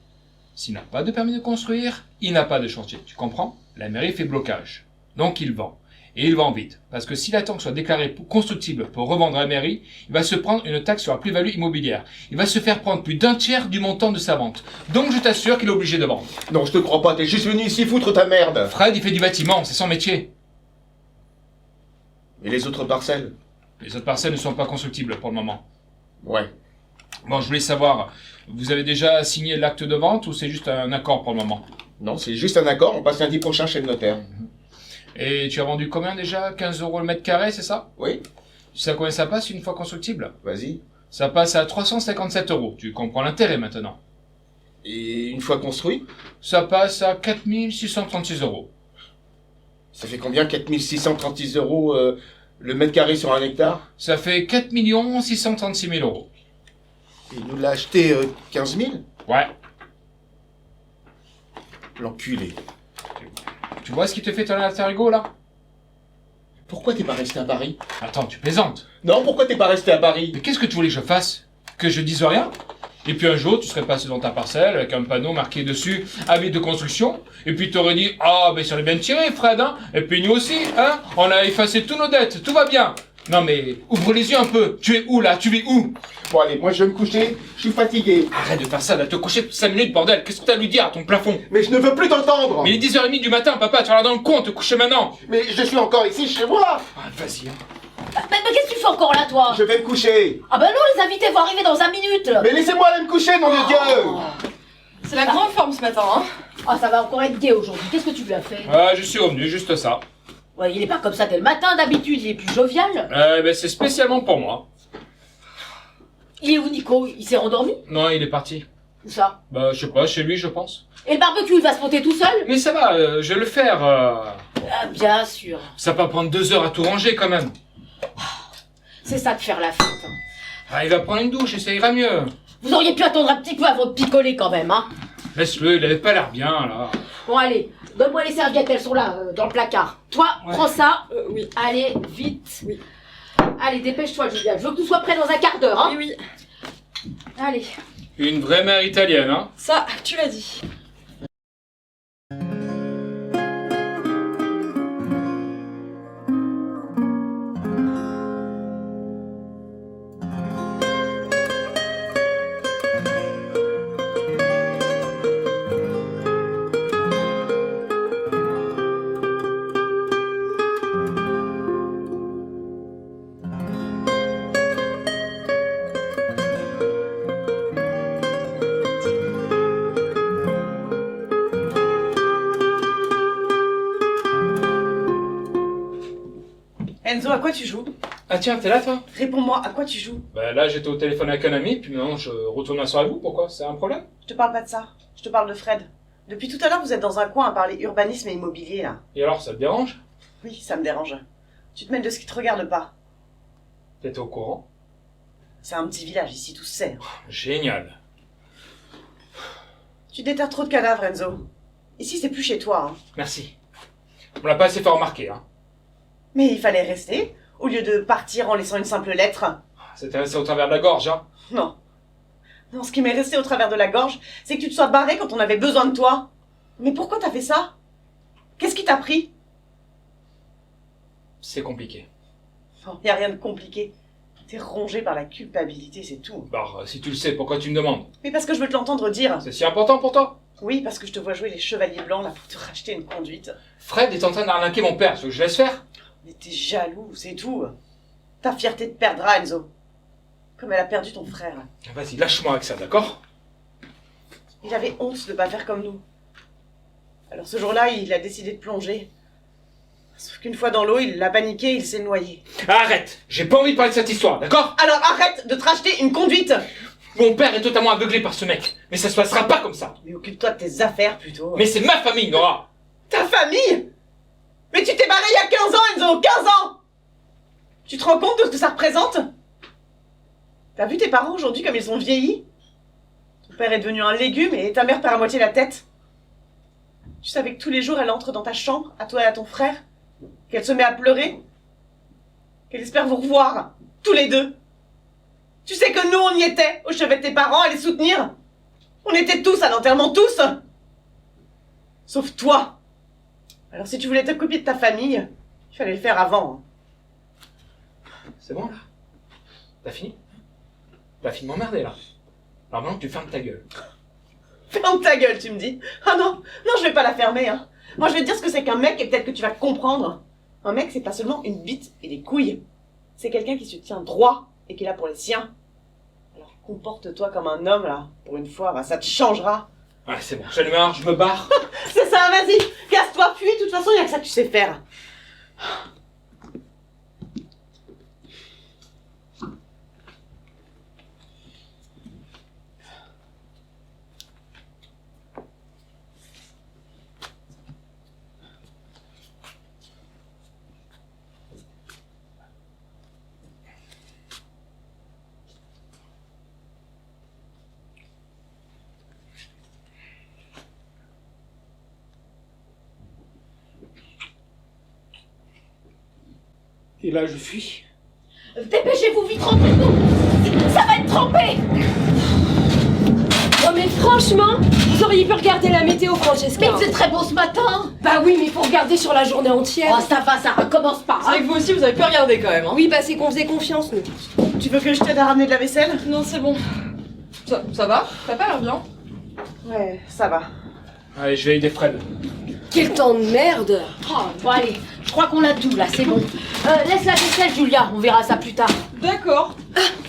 S'il n'a pas de permis de construire, il n'a pas de chantier. Tu comprends? La mairie fait blocage. Donc il vend. Et il vend vite. Parce que s'il attend que soit déclaré constructible pour revendre à la mairie, il va se prendre une taxe sur la plus-value immobilière. Il va se faire prendre plus d'1/3 du montant de sa vente. Donc je t'assure qu'il est obligé de vendre. Non, je te crois pas, t'es juste venu ici foutre ta merde. Fred, il fait du bâtiment, c'est son métier. Et les autres parcelles? Les autres parcelles ne sont pas constructibles pour le moment. Ouais. Bon, je voulais savoir, vous avez déjà signé l'acte de vente ou c'est juste un accord pour le moment? Non, c'est juste un accord, on passe lundi prochain chez le notaire. Et tu as vendu combien déjà? 15 € le mètre carré, c'est ça? Oui? Tu sais à combien ça passe une fois constructible? Vas-y. Ça passe à 357 €. Tu comprends l'intérêt maintenant. Et une fois construit? Ça passe à 4 636 €. Ça fait combien? 4636 euros le mètre carré sur 1 hectare? Ça fait 4 636 000 €. Il nous l'a acheté 15 000? Ouais. L'enculé. Tu vois ce qui te fait ton alter ego là? Pourquoi t'es pas resté à Paris? Attends, tu plaisantes. Non, pourquoi t'es pas resté à Paris? Mais qu'est-ce que tu voulais que je fasse? Que je dise rien? Et puis un jour, tu serais passé dans ta parcelle avec un panneau marqué dessus avis de construction. Et puis t'aurais dit ah ben ça l'est bien tiré Fred hein. Et puis nous aussi hein. On a effacé tous nos dettes, tout va bien. Non mais ouvre les yeux un peu. Tu es où là? Tu vis où? Bon allez, moi je vais me coucher, je suis fatigué. Arrête de faire ça, là, te coucher 5 minutes bordel. Qu'est-ce que t'as à lui dire à ton plafond? Mais je ne veux plus t'entendre. Mais il est 10h30 du matin papa, tu vas là dans le coin, te coucher maintenant. Mais je suis encore ici chez moi. Ah, vas-y hein. Mais qu'est-ce que tu fais encore là, toi? Je vais me coucher. Ah bah non, les invités vont arriver dans 5 minutes. Mais laissez-moi aller me coucher, nom de Dieu. C'est la grande forme ce matin, hein. Ah, ça va encore être gay aujourd'hui. Qu'est-ce que tu lui as fait? Ah, je suis revenu, juste ça. Ouais, il est pas comme ça dès le matin, d'habitude, il est plus jovial. Ben c'est spécialement pour moi. Il est où, Nico? Il s'est rendormi? Non, il est parti. Où ça? Bah, je sais pas, chez lui, je pense. Et le barbecue, il va se monter tout seul? Mais ça va, je vais le faire. Ah, bien sûr. Ça va pas prendre 2 heures à tout ranger quand même. C'est ça de faire la fête. Hein. Ah, il va prendre une douche et ça ira mieux. Vous auriez pu attendre un petit peu avant de picoler quand même, hein. Laisse-le, il avait pas l'air bien là. Bon, allez, donne-moi les serviettes, elles sont là, dans le placard. Toi, Ouais. prends ça. Oui. Allez, vite. Oui. Allez, dépêche-toi, Julia. Je veux que tout soit prêt dans un quart d'heure, hein. Oui, oui. Allez. Une vraie mère italienne, hein. Ça, tu l'as dit. Enzo, à quoi tu joues? Ah tiens, t'es là toi? Réponds-moi, à quoi tu joues? Bah là j'étais au téléphone avec un ami, puis maintenant je retourne m'asseoir avec vous, pourquoi? C'est un problème? Je te parle pas de ça. Je te parle de Fred. Depuis tout à l'heure, vous êtes dans un coin à parler urbanisme et immobilier, là. Et alors, ça te dérange? Oui, ça me dérange. Tu te mêles de ce qui te regarde pas. T'étais au courant? C'est un petit village, ici, tout se sait. Génial. Tu déterres trop de cadavres, Enzo. Ici, c'est plus chez toi, hein. Merci. On l'a pas assez fait remarquer, hein. Mais il fallait rester, au lieu de partir en laissant une simple lettre. C'était resté au travers de la gorge, hein. Non. Non, ce qui m'est resté au travers de la gorge, c'est que tu te sois barré quand on avait besoin de toi. Mais pourquoi t'as fait ça? Qu'est-ce qui t'a pris? C'est compliqué. Oh, y a rien de compliqué. T'es rongé par la culpabilité, c'est tout. Bah, si tu le sais, pourquoi tu me demandes? Mais parce que je veux te l'entendre dire. C'est si important pour toi? Oui, parce que je te vois jouer les chevaliers blancs là pour te racheter une conduite. Fred est en train d'arnaquer mon père, ce que je laisse faire? Mais t'es jaloux, c'est tout. Ta fierté te perdra, Enzo. Comme elle a perdu ton frère. Vas-y, lâche-moi avec ça, d'accord? Il avait honte de pas faire comme nous. Alors ce jour-là, il a décidé de plonger. Sauf qu'une fois dans l'eau, il l'a paniqué et il s'est noyé. Arrête! J'ai pas envie de parler de cette histoire, d'accord? Alors arrête de te racheter une conduite! Mon père est totalement aveuglé par ce mec, mais ça se passera pas comme ça! Mais occupe-toi de tes affaires plutôt. Mais c'est ma famille, Nora! Ta famille? Mais tu t'es barré il y a 15 ans, Enzo! 15 ans! Tu te rends compte de ce que ça représente? T'as vu tes parents aujourd'hui comme ils ont vieilli? Ton père est devenu un légume et ta mère perd à moitié la tête. Tu savais que tous les jours elle entre dans ta chambre, à toi et à ton frère? Qu'elle se met à pleurer? Qu'elle espère vous revoir, tous les deux? Tu sais que nous on y était, au chevet de tes parents, à les soutenir? On était tous à l'enterrement, tous! Sauf toi! Alors si tu voulais t'occuper de ta famille, il fallait le faire avant. C'est bon, là? T'as fini? T'as fini de m'emmerder, là. Alors maintenant, tu fermes ta gueule. Ferme ta gueule, tu me dis. Ah non, non, je vais pas la fermer, hein. Moi, je vais te dire ce que c'est qu'un mec et peut-être que tu vas comprendre. Un mec, c'est pas seulement une bite et des couilles. C'est quelqu'un qui se tient droit et qui est là pour les siens. Alors comporte-toi comme un homme, là. Pour une fois, bah, ça te changera. Ouais, c'est bon, j'en ai marre, je me barre. C'est ça, vas-y, casse-toi, fuis, de toute façon, il y a que ça que tu sais faire. Et là, je fuis. Dépêchez-vous vite, rentrez-vous! Ça va être trempé! Oh mais franchement, vous auriez pu regarder la météo, Francesca. Mais c'est très beau ce matin! Bah oui, mais il faut regarder sur la journée entière. Oh, ça va, ça recommence pas! C'est vrai que vous aussi, vous avez pu regarder quand même, hein. Oui, bah c'est qu'on faisait confiance, nous. Tu veux que je t'aide à ramener de la vaisselle? Non, c'est bon. Ça va? T'as pas l'air bien? Ouais, ça va. Allez, je vais aider Fred. Quel temps de merde. Oh, bon allez, je crois qu'on a tout là, c'est bon. Laisse la vaisselle, Julia, on verra ça plus tard. D'accord.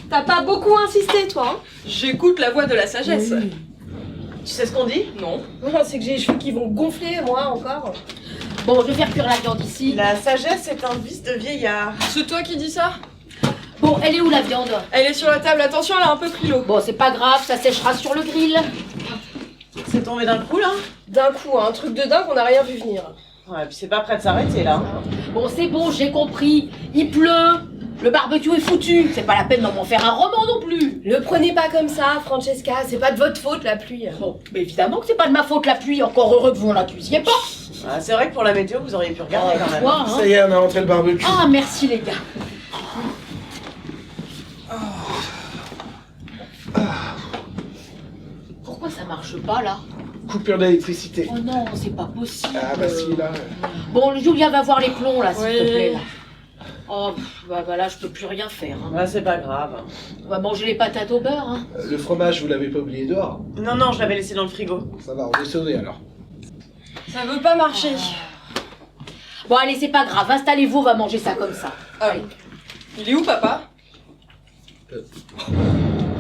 T'as pas beaucoup insisté, toi, hein? J'écoute la voix de la sagesse. Tu sais ce qu'on dit? Non. Non, c'est que j'ai les cheveux qui vont gonfler, moi, encore. Bon, je vais faire cuire la viande ici. La sagesse est un vice de vieillard. C'est toi qui dis ça? Bon, elle est où la viande? Elle est sur la table, attention, elle a un peu pris l'eau. Bon, c'est pas grave, ça séchera sur le grill. C'est tombé d'un coup, là? D'un coup, un truc de dingue, on n'a rien vu venir. Ouais, puis c'est pas prêt de s'arrêter, là. Bon, c'est bon, j'ai compris. Il pleut. Le barbecue est foutu. C'est pas la peine d'en faire un roman non plus. Le prenez pas comme ça, Francesca, c'est pas de votre faute, la pluie. Bon, mais évidemment que c'est pas de ma faute la pluie. Encore heureux que vous en accusiez pas. Ah, c'est vrai que pour la météo, vous auriez pu regarder quand même. Quoi, hein? Ça y est, on a rentré le barbecue. Ah, merci les gars. Pourquoi ça marche pas là? Coupure d'électricité. Oh non, c'est pas possible. Ah bah si, là. Bon, Julia va voir les plombs là, s'il Oui. te plaît là. Oh, bah là, je peux plus rien faire. Hein. Ah, c'est pas grave. On va manger les patates au beurre. Hein. Le fromage, vous l'avez pas oublié dehors. Non, non, je l'avais laissé dans le frigo. Ça va, on est sauvés alors. Ça veut pas marcher. Bon, allez, c'est pas grave. Installez-vous, on va manger ça comme ça. Ah oui. Il est où, papa?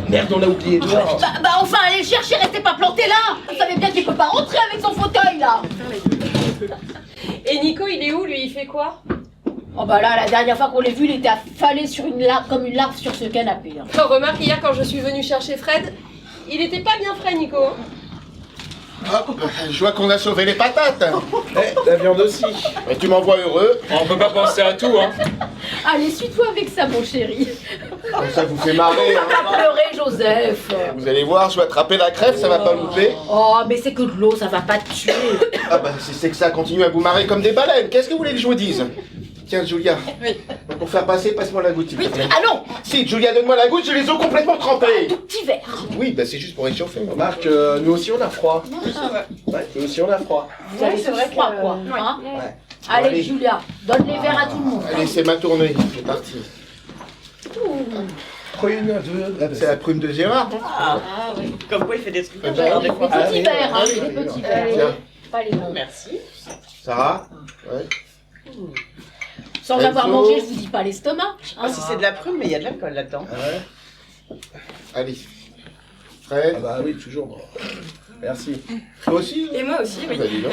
Merde, on l'a oublié dehors. Bah enfin, allez le chercher, restez pas planté là. Vous savez bien qu'il peut pas rentrer avec son fauteuil là. Et Nico, il est où, lui? Il fait quoi? Oh bah là, la dernière fois qu'on l'a vu, il était affalé sur une larve, comme une larve sur ce canapé. Hein. Oh, remarque, hier quand je suis venue chercher Fred, il était pas bien frais, Nico. Hop, je vois qu'on a sauvé les patates. Eh, la viande aussi. Et tu m'envoies heureux. On peut pas penser à tout, hein. Allez, suis-toi avec ça, mon chéri. Comme ça vous fait marrer. Pas Hein. pleurer, Joseph. Vous allez voir, je vais attraper la crève, ça va pas louper. Oh, mais c'est que de l'eau, ça va pas te tuer. Ah bah si c'est que ça continue à vous marrer comme des baleines, qu'est-ce que vous voulez que je vous dise? Tiens Julia, Oui. pour faire passer, passe-moi la goutte s'il te plaît. Ah non, Si Julia, donne-moi la goutte, j'ai les os complètement trempés. tout petit verre. Oui, bah c'est juste pour réchauffer. Remarque, nous aussi on a froid. Oui, c'est vrai. Ouais, nous aussi on a froid. Vous avez c'est tous vrai froid, que- quoi. Ouais. Hein Ouais. Allez, Allez. Julia, donne les verres à tout le monde. Allez, c'est ma tournée, c'est parti. Prune, deux, C'est la prune de Gérard. Ah oui. Comme quoi il fait des trucs. Eh Ouais, ben, les petits Allez, verres, hein, allez, les petits allez. verres. Pas les bons. Merci. Sarah. Ouais. Sans l'avoir Enzo. mangé, je vous dis pas l'estomac. Ah, si c'est de la prune, mais il y a de l'alcool là-dedans. Ouais. Allez. Fred. Ah bah oui, toujours. Bon. Merci. Toi aussi. Et moi aussi, oui. Bah, dis donc.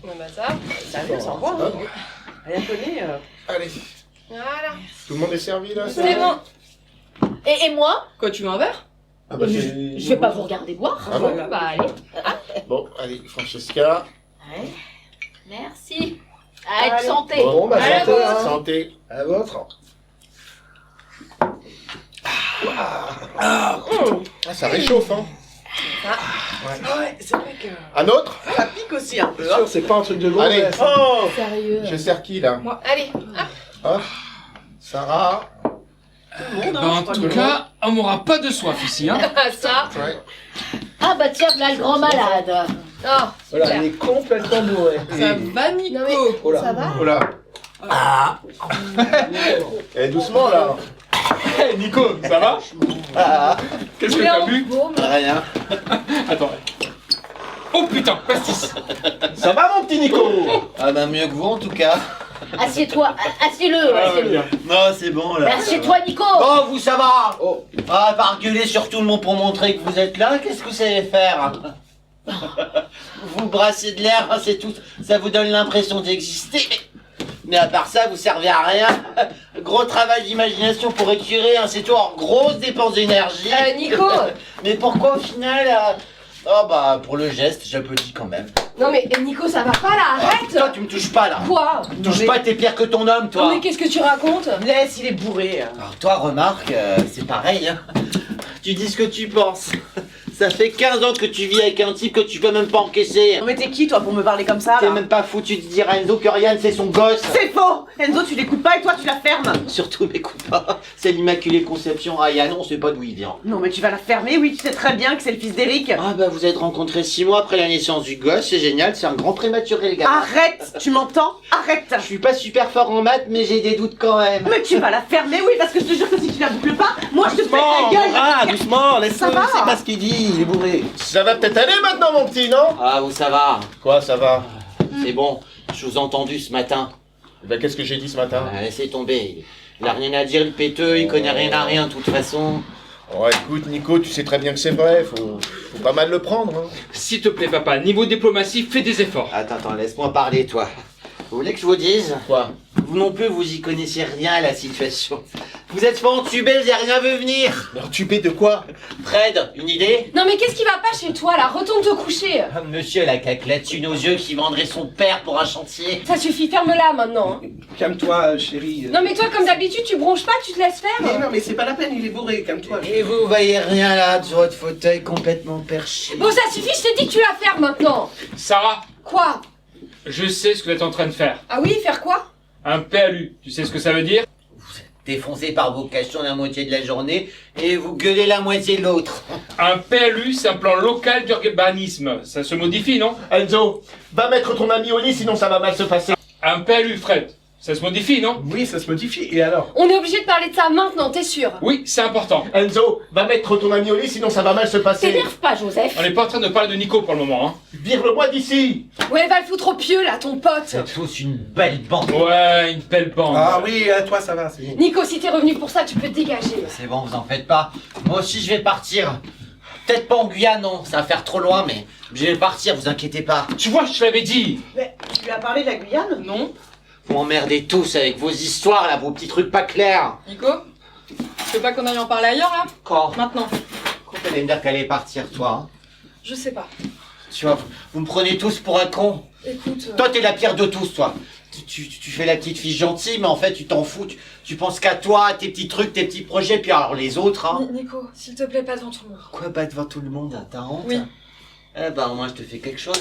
Bon bah ça. Sérieux, sans voir. Ah, Rien connaît. Allez. Voilà. Tout le monde est servi là. C'est bon. Et moi, Quoi, tu veux un verre? Ah bah, je vais pas vous regarder boire. Ah bon. Bah allez. Bon, allez, Francesca. Ouais. Merci. Allez, Allez. santé. Bon, bah À la santé, vôtre. hein. Santé. À votre. Ah, ça réchauffe, hein. Ouais, c'est vrai que Un autre? ça pique aussi un peu. Bien sûr, c'est pas un truc de Allez. gonzesse. Oh Sérieux. Je sers qui là? Moi. Allez. Hop. Sarah. Tout le monde, Bah, hein, en je crois tout que- cas, on m'aura pas de soif ici, hein. Ah ça. Ouais. Ah bah tiens, voilà le grand malade. Ah, Voilà, super. il est complètement bourré. Ça va, Nico? Non, mais- Oh là. Ça va? Oh là. Eh, doucement là. Hey, Nico, ça va? Qu'est-ce que t'as bu? Rien. Attends. Oh putain, pastis. Ça va mon petit Nico? Ah bah mieux que vous en tout cas. Assieds-toi, assieds-le, Ah, ouais, assieds-le. bien. Non, c'est bon là. Mais assieds-toi, Nico. Oh, vous ça va? Oh. Ah, pas gueuler sur tout le monde pour montrer que vous êtes là, qu'est-ce que vous savez faire? Vous brassez de l'air, hein, c'est tout. Ça vous donne l'impression d'exister. Mais à part ça, vous servez à rien. Gros travail d'imagination pour écurer, hein, c'est tout. Alors, grosse dépense d'énergie. Nico. Mais pourquoi au final Oh bah, pour le geste, j'applaudis quand même. Non mais Nico, ça va pas là, arrête. Toi, tu me touches pas là. Quoi? Touche pas, t'es pire que ton homme, Non toi. mais qu'est-ce que tu racontes? Laisse, il est bourré. Alors toi, remarque, c'est pareil. Hein. Tu dis ce que tu penses. Ça fait 15 ans que tu vis avec un type que tu peux même pas encaisser. Non mais t'es qui toi pour me parler comme ça T'es là même pas foutu de dire à Enzo que Ryan c'est son gosse. C'est faux Enzo, tu l'écoutes pas et toi tu la fermes. Surtout m'écoute pas. C'est l'Immaculée Conception Ryan, on sait pas d'où il vient. Non mais tu vas la fermer, oui, tu sais très bien que c'est le fils d'Eric. Ah bah vous êtes rencontrés 6 mois après la naissance du gosse, c'est génial, c'est un grand prématuré le gars. Arrête, tu m'entends? Arrête. Je suis pas super fort en maths mais j'ai des doutes quand même. Mais tu vas la fermer, oui, parce que je te jure que si tu la boucles pas, moi je te fais ta gueule. Ah, doucement, laisse-le, Ça va c'est pas ce qu'il dit, il est bourré. Ça va peut-être aller maintenant mon petit, non? Ah vous ça va, Quoi, ça va? c'est bon, je vous ai entendu ce matin. Ben qu'est-ce que j'ai dit ce matin? Laissez tomber, il a rien à dire le péteux, il connaît rien à rien de toute façon. Oh écoute Nico, tu sais très bien que c'est vrai, faut pas mal le prendre. Hein. S'il te plaît, papa, niveau diplomatie, fais des efforts. Attends, laisse-moi parler toi. Vous voulez que je vous dise? Quoi? Vous non plus, vous y connaissez rien à la situation. Vous êtes pas entubé, vous avez rien vu venir. Mais entubé de quoi? Fred, une idée? Non mais qu'est-ce qui va pas chez toi là? Retourne te coucher. Ah, monsieur la caclette, une aux yeux qui vendrait son père pour un chantier. Ça suffit, ferme-la maintenant. hein. Calme-toi, chérie. Non mais toi comme d'habitude tu bronches pas, tu te laisses Mais faire. non, mais c'est pas la peine, il est bourré, calme-toi. Et vous voyez rien là, sur votre fauteuil complètement perché. Bon ça suffit, je te dis que tu la fermes maintenant. Sarah, Quoi? je sais ce que vous êtes en train de faire. Ah oui, faire quoi? Un PLU, tu sais ce que ça veut dire? Défoncé par vos questions la moitié de la journée et vous gueulez la moitié de l'autre. Un PLU, c'est un plan local d'urbanisme. Ça se modifie, non? Enzo, va mettre ton ami au lit sinon ça va mal se passer. Un PLU, Fred. Ça se modifie, non? Oui, ça se modifie, et alors? On est obligé de parler de ça maintenant, t'es sûr? Oui, c'est important. Enzo, va mettre ton ami au lit sinon ça va mal se passer. T'énerve pas, Joseph. On n'est pas en train de parler de Nico pour le moment, hein. Vire-le-moi d'ici. Ouais, va le foutre au pieu là, ton pote. C'est tous une belle bande. Ouais, une belle bande. Ah oui, toi ça va, c'est bon. Nico, si t'es revenu pour ça, tu peux te dégager. C'est bon, vous en faites pas. Moi aussi je vais partir. Peut-être pas en Guyane, non, ça va faire trop loin, mais je vais partir, vous inquiétez pas. Tu vois, je te l'avais dit. Mais tu lui as parlé de la Guyane? Non. Vous m'emmerdez tous avec vos histoires, là, vos petits trucs pas clairs. Nico, tu veux pas qu'on aille en parler ailleurs, là? Quand Maintenant. Quand t'allais me dire qu'elle allait partir, toi, hein? Je sais pas. Tu vois, vous me prenez tous pour un con. Écoute... Toi, t'es la pire de tous, toi. Tu fais la petite fille gentille, mais en fait, tu t'en fous. Tu penses qu'à toi, tes petits trucs, tes petits projets, puis alors les autres, hein. Nico, s'il te plaît, pas devant tout le monde. Quoi, pas devant tout le monde, hein, t'as honte? Oui. Eh ben, moi, je te fais quelque chose.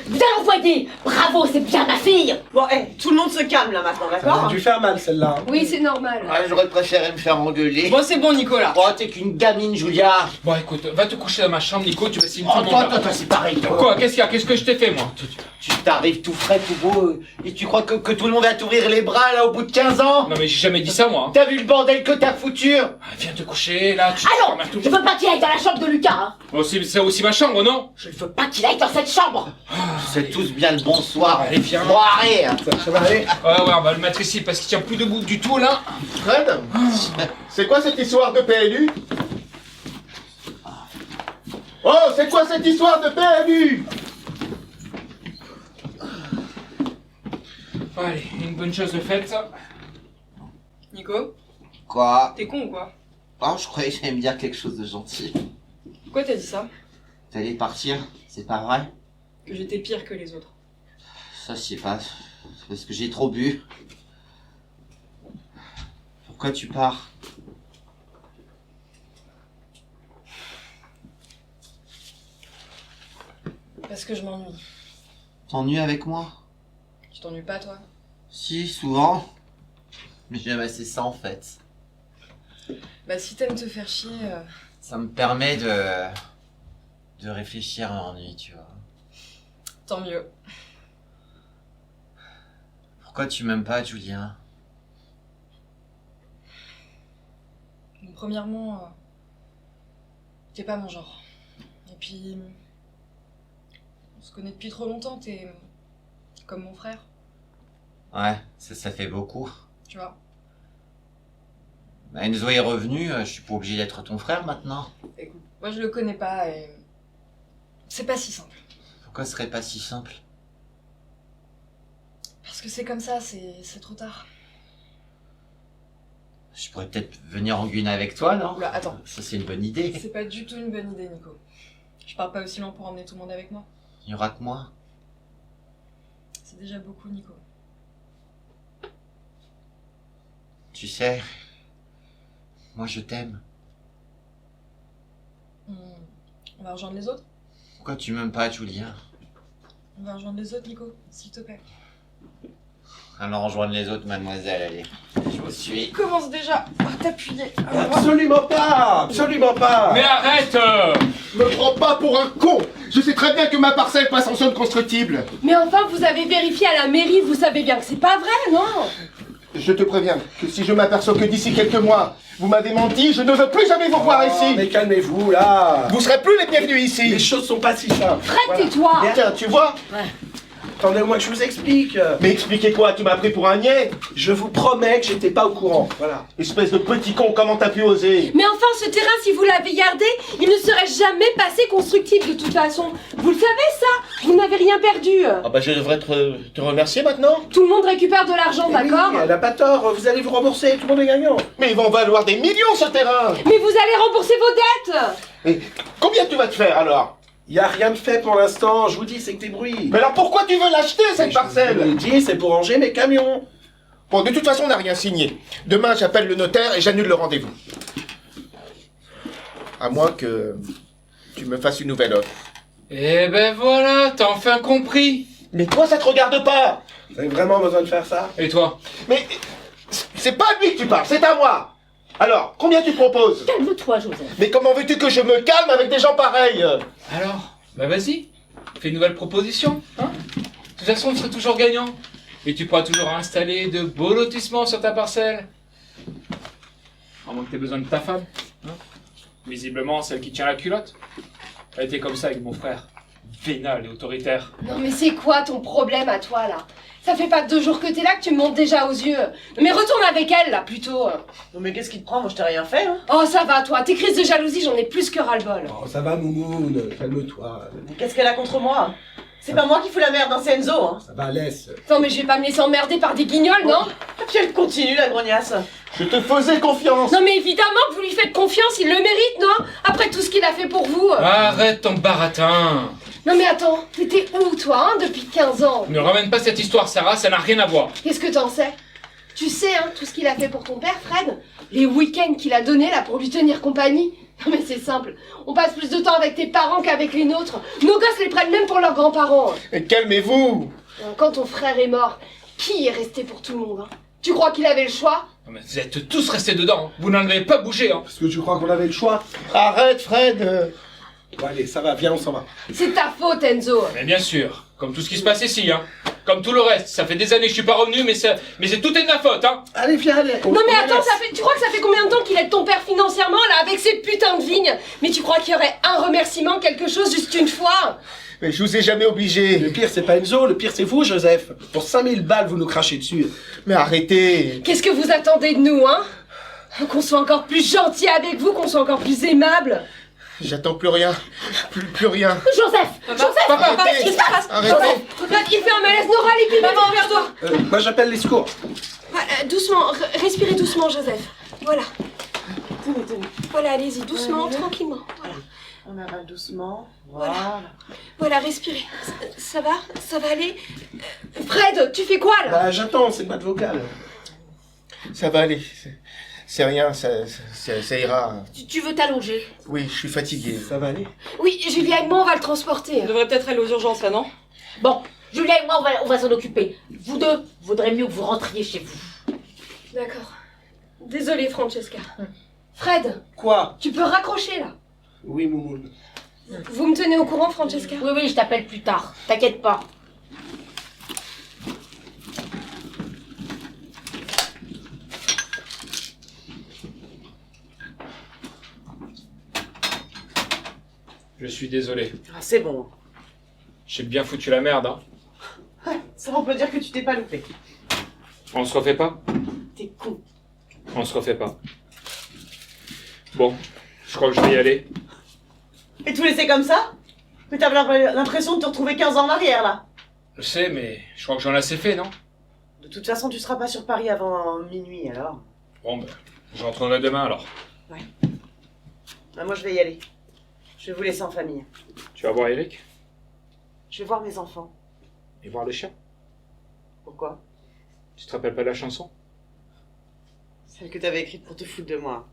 Bien envoyé. Bravo, c'est bien ma fille. Bon, tout le monde se calme là maintenant, Ça a d'accord? dû faire mal celle-là. Oui, c'est normal. Ouais, j'aurais préféré me faire engueuler. Bon, c'est bon, Nicolas. Oh, t'es qu'une gamine, Julia. Bon, écoute, va te coucher dans ma chambre, Nico, tu vas signer tout Oh, le monde. toi, c'est pareil, toi. Quoi? Qu'est-ce qu'il y a? Qu'est-ce que je t'ai fait, moi? Tu t'arrives tout frais, tout beau, et tu crois que tout le monde va t'ouvrir les bras, là, au bout de 15 ans? Non, mais j'ai jamais dit ça, moi. T'as vu le bordel que t'as foutu? Ah, viens te coucher, là, tu Allons, emmerdes tout je le monde. veux pas qu'il aille dans la chambre de Lucas, hein. Bon, c'est aussi ma chambre, non? Je ne veux pas qu'il aille dans cette chambre. C'est tous bien le bonsoir. Allez, viens. Bon, arrête. Ça va aller. Ouais, on va le mettre ici parce qu'il tient plus debout du tout, là. Fred, c'est quoi cette histoire de PLU? Oh, c'est quoi cette histoire de PLU? Allez, une bonne chose de faite, ça. Nico, Quoi? t'es con ou quoi? Oh, je croyais que j'allais me dire quelque chose de gentil. Pourquoi t'as dit ça? T'allais partir, c'est pas vrai? Que j'étais pire que les autres. Ça, je sais pas. C'est parce que j'ai trop bu. Pourquoi tu pars? Parce que je m'ennuie. T'ennuies avec moi? Tu t'ennuies pas, toi? Si, souvent. Mais j'aime assez ça, en fait. Bah, si t'aimes te faire chier... Ça me permet de réfléchir à l'ennui, tu vois. Tant mieux. Pourquoi tu m'aimes pas, Julien? Premièrement, t'es pas mon genre. Et puis... On se connaît depuis trop longtemps, t'es... comme mon frère, Ouais, ça fait beaucoup. tu vois. Bah, Enzo est revenu, je suis pas obligé d'être ton frère maintenant. Écoute, moi je le connais pas et... C'est pas si simple. Pourquoi ce serait pas si simple? Parce que c'est comme ça, c'est trop tard. Je pourrais peut-être venir en Guyane avec toi, non? Oula, attends. Ça, c'est une bonne idée. C'est pas du tout une bonne idée, Nico. Je pars pas aussi loin pour emmener tout le monde avec moi. Il y aura que moi. C'est déjà beaucoup, Nico. Tu sais, moi je t'aime. On va rejoindre les autres? Pourquoi tu m'aimes pas, Julien? On va rejoindre les autres, Nico, s'il te plaît. Alors rejoindre les autres, mademoiselle, allez. Je vous suis. Commence déjà à t'appuyer. Absolument pas. Absolument pas. Mais arrête Me prends pas pour un con. Je sais très bien que ma parcelle passe en zone constructible. Mais enfin, vous avez vérifié à la mairie, vous savez bien que c'est pas vrai, non? Je te préviens que si je m'aperçois que d'ici quelques mois, vous m'avez menti, je ne veux plus jamais vous voir ici. Mais calmez-vous, là. Vous serez plus les bienvenus Les ici. choses sont pas si simples. Fred, Voilà. tais-toi! Tiens, tu vois? Attendez, moi que je vous explique. Mais expliquez quoi? Tu m'as pris pour un niais? Je vous promets que j'étais pas au courant. Voilà. Espèce de petit con, comment t'as pu oser? Mais enfin, ce terrain, si vous l'avez gardé, il ne serait jamais passé constructible de toute façon. Vous le savez, ça? Vous n'avez rien perdu. Ah bah je devrais te remercier maintenant. Tout le monde récupère de l'argent, d'accord? Oui, elle a pas tort, vous allez vous rembourser, tout le monde est gagnant. Mais ils vont valoir des millions ce terrain. Mais vous allez rembourser vos dettes! Et combien tu vas te faire alors? Y a rien de fait pour l'instant, je vous dis, c'est que des bruits. Mais alors pourquoi tu veux l'acheter cette Je vous parcelle? l'ai dit, c'est pour ranger mes camions. Bon, de toute façon, on n'a rien signé. Demain, j'appelle le notaire et j'annule le rendez-vous. À moins que tu me fasses une nouvelle offre. Eh ben voilà, t'as enfin compris. Mais toi, ça te regarde pas. Vous avez vraiment besoin de faire ça? Et toi? Mais c'est pas à lui que tu parles, c'est à moi. Alors, combien tu proposes? Calme-toi, Joseph. Mais comment veux-tu que je me calme avec des gens pareils? Alors, bah vas-y, fais une nouvelle proposition, hein. De toute façon, on serait toujours gagnant. Et tu pourras toujours installer de beaux lotissements sur ta parcelle. À moins que t'aies besoin de ta femme, hein. Visiblement, celle qui tient la culotte. Elle était comme ça avec mon frère. Vénal et autoritaire. Non mais c'est quoi ton problème à toi là? Ça fait pas 2 jours que t'es là que tu me montes déjà aux yeux. Mais retourne avec elle là plutôt. Non mais qu'est-ce qui te prend? Moi je t'ai rien fait, hein. Oh ça va toi, tes crises de jalousie j'en ai plus que ras-le-bol. Oh, ça va, Moumoune, calme-toi. Mais qu'est-ce qu'elle a contre moi? C'est pas moi qui fous la merde, hein, c'est Enzo, hein. Ça va, laisse. Non mais je vais pas me laisser emmerder par des guignols, non? Et puis elle continue, la grognasse. Je te faisais confiance. Non mais évidemment que vous lui faites confiance, il le mérite, non? Après tout ce qu'il a fait pour vous. Arrête ton baratin. Non mais attends, t'étais où toi, hein, depuis 15 ans? Ne ramène pas cette histoire, Sarah, ça n'a rien à voir. Qu'est-ce que t'en sais? Tu sais, hein, tout ce qu'il a fait pour ton père, Fred? Les week-ends qu'il a donnés là pour lui tenir compagnie? Non mais c'est simple, on passe plus de temps avec tes parents qu'avec les nôtres. Nos gosses les prennent même pour leurs grands-parents. Mais calmez-vous. Quand ton frère est mort, qui est resté pour tout le monde, hein? Tu crois qu'il avait le choix? Non, mais vous êtes tous restés dedans, vous n'en avez pas bougé, hein. Parce que tu crois qu'on avait le choix? Arrête, Fred. Bon, allez, ça va, viens, on s'en va. C'est ta faute, Enzo. Mais bien sûr, comme tout ce qui se passe ici, hein. Comme tout le reste, ça fait des années que je suis pas revenu, mais tout est de ma faute, hein. Allez, viens, allez. Non mais attends, tu crois que ça fait combien de temps qu'il aide ton père financièrement là avec ses putains de vignes? Mais tu crois qu'il y aurait un remerciement, quelque chose, juste une fois? Mais je vous ai jamais obligé. Le pire, c'est pas Enzo, le pire, c'est vous, Joseph. Pour 5000 balles, vous nous crachez dessus. Mais arrêtez. Qu'est-ce que vous attendez de nous, hein? Qu'on soit encore plus gentil avec vous, qu'on soit encore plus aimable. J'attends plus rien. Plus rien. Joseph! Joseph! Papa, Qu'est-ce qui se passe? arrêtez. Joseph! Il fait un malaise, Nora, les maman, vers toi! Moi, j'appelle les secours. Doucement, respirez doucement, Joseph. Voilà. Tenez. Voilà, allez-y, doucement, Ouais, tranquillement. Voilà. On avale doucement. Voilà. Voilà, respirez. Ça va? Ça va aller? Fred, tu fais quoi là? Bah, j'attends, c'est une boîte vocale. Ça va aller. C'est rien, ça ira. Tu veux t'allonger? Oui, je suis fatigué. Ça va aller. Oui, Julia et moi, on va le transporter. On devrait peut-être aller aux urgences là, non? Bon, Julia et moi, on va s'en occuper. Vous deux, vaudrait mieux que vous rentriez chez vous. D'accord. Désolée, Francesca. Fred, Quoi? tu peux raccrocher là. Oui, Moumoun. Vous me tenez au courant, Francesca? Oui, je t'appelle plus tard. T'inquiète pas. Je suis désolé. Ah, c'est bon. J'ai bien foutu la merde, hein. Ouais, ça on peut dire que tu t'es pas loupé. On se refait pas? T'es con. On se refait pas. Bon, je crois que je vais y aller. Et tout laisser comme ça? Mais t'as l'impression de te retrouver 15 ans en arrière, là. Je sais, mais je crois que j'en ai assez fait, non? De toute façon, tu seras pas sur Paris avant minuit, alors. Bon, ben, je rentrerai demain, alors. Bah, moi, je vais y aller. Je vais vous laisser en famille. Tu vas voir Eric? Je vais voir mes enfants. Et voir le chien? Pourquoi? Tu te rappelles pas de la chanson? Celle que t'avais écrite pour te foutre de moi.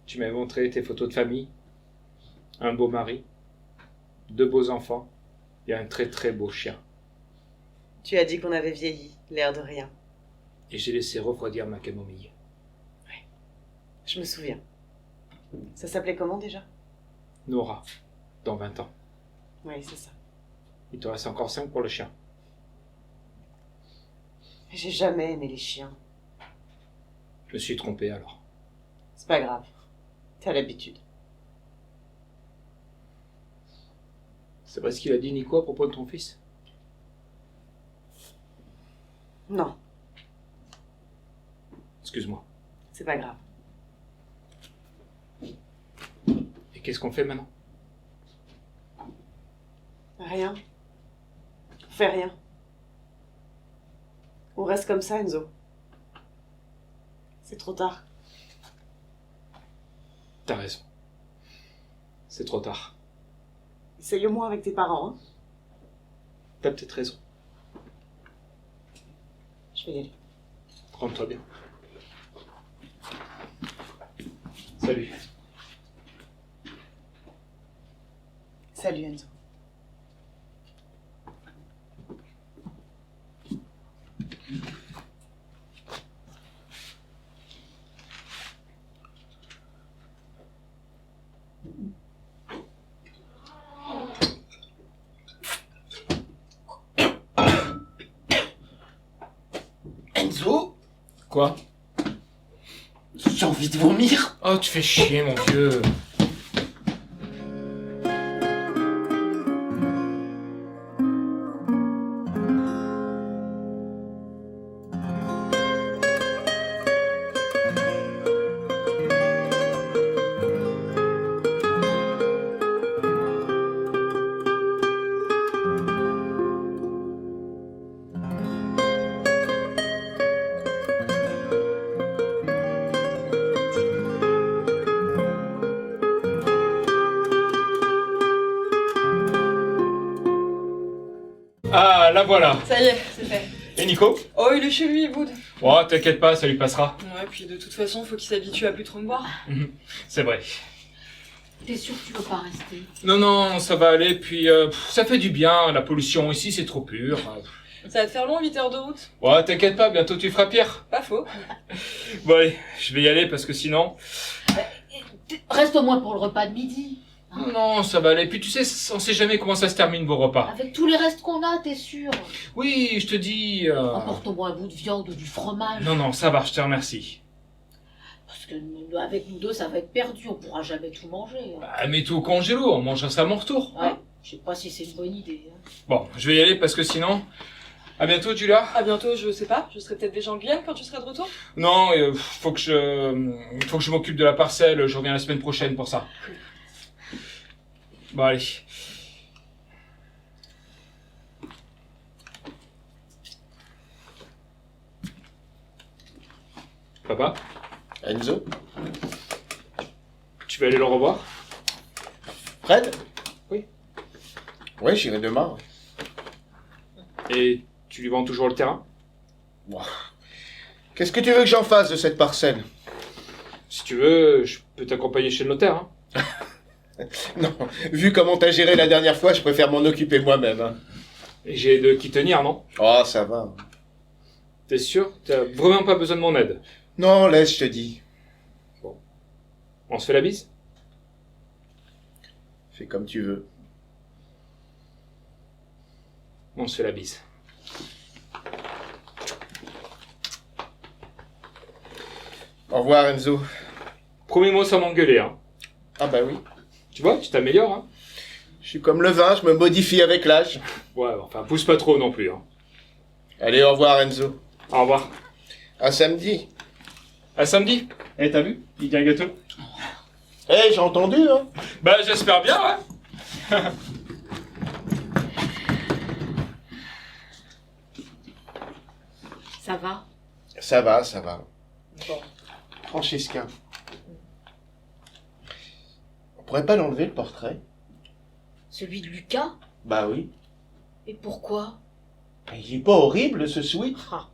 Tu m'avais montré tes photos de famille, un beau mari, 2 beaux enfants et un très très beau chien. Tu as dit qu'on avait vieilli, l'air de rien. Et j'ai laissé refroidir ma camomille. Je me souviens. Ça s'appelait comment déjà? Nora, dans 20 ans. Oui, c'est ça. Il te reste encore 5 pour le chien. J'ai jamais aimé les chiens. Je me suis trompé alors. C'est pas grave. T'as l'habitude. C'est vrai ce qu'il a dit Nico à propos de ton fils? Non, Excuse-moi. c'est pas grave. Et qu'est-ce qu'on fait maintenant? Rien. On fait rien. On reste comme ça, Enzo. C'est trop tard. T'as raison. C'est trop tard. Essaye au moins avec tes parents, hein. T'as peut-être raison. Je vais y aller. Rends-toi bien. Salut. Salut, Enzo. Enzo, Quoi? j'ai envie de vomir. Oh, tu fais chier, mon vieux. la voilà. Ça y est, c'est fait. Et Nico? Oh, il est chez lui, Wood. Oh, t'inquiète pas, ça lui passera. Ouais, puis de toute façon, faut qu'il s'habitue à plus trop me voir. C'est vrai. T'es sûr que tu veux pas rester? Non, non, ça va aller, puis ça fait du bien, la pollution ici c'est trop pur. Ça va te faire long, 8 heures de route. Ouais, t'inquiète pas, bientôt tu feras pire. Pas faux. Bon allez, je vais y aller parce que sinon... Reste au moins pour le repas de midi. Non, non, ça va aller, puis tu sais, on sait jamais comment ça se termine vos repas. Avec tous les restes qu'on a, t'es sûr? Oui, je te dis... Emporte au moins un bout de viande ou du fromage. Non, non, ça va, je te remercie. Parce que avec nous deux, ça va être perdu, on pourra jamais tout manger. Hein. Bah, mets tout au congélo, on mangera ça à mon retour. Ouais, je sais pas si c'est une bonne idée. Hein. Bon, je vais y aller parce que sinon... À bientôt, Julia. À bientôt, je sais pas. Je serai peut-être déjà en Guyane quand tu seras de retour. Non, faut que je m'occupe de la parcelle, je reviens la semaine prochaine pour ça. Bon, allez. Papa, Enzo? tu vas aller le revoir? Fred? Oui. Ouais, j'irai demain. Et tu lui vends toujours le terrain? Qu'est-ce que tu veux que j'en fasse de cette parcelle? Si tu veux, je peux t'accompagner chez le notaire. Hein. Non, vu comment t'as géré la dernière fois, je préfère m'en occuper moi-même. Hein. Et j'ai de qui tenir, non? Oh, ça va. T'es sûr? T'as vraiment pas besoin de mon aide? Non, laisse, je te dis. On se fait la bise? Fais comme tu veux. On se fait la bise. Au revoir, Enzo. Promets-moi sans m'engueuler, hein. Ah bah oui. Tu vois, tu t'améliores, hein. Je suis comme le vin, je me modifie avec l'âge. Ouais, enfin, pousse pas trop non plus, hein. Allez, au revoir, Enzo. Au revoir. À samedi. À samedi. Eh, t'as vu? Il y a un gâteau. Eh, j'ai entendu, hein. Bah, j'espère bien, ouais. Ça va? Ça va, ça va. Bon. Francesca. On pourrait pas l'enlever, le portrait? Celui de Lucas? Bah oui. Et pourquoi? Il est pas horrible, ce sweat? Ah.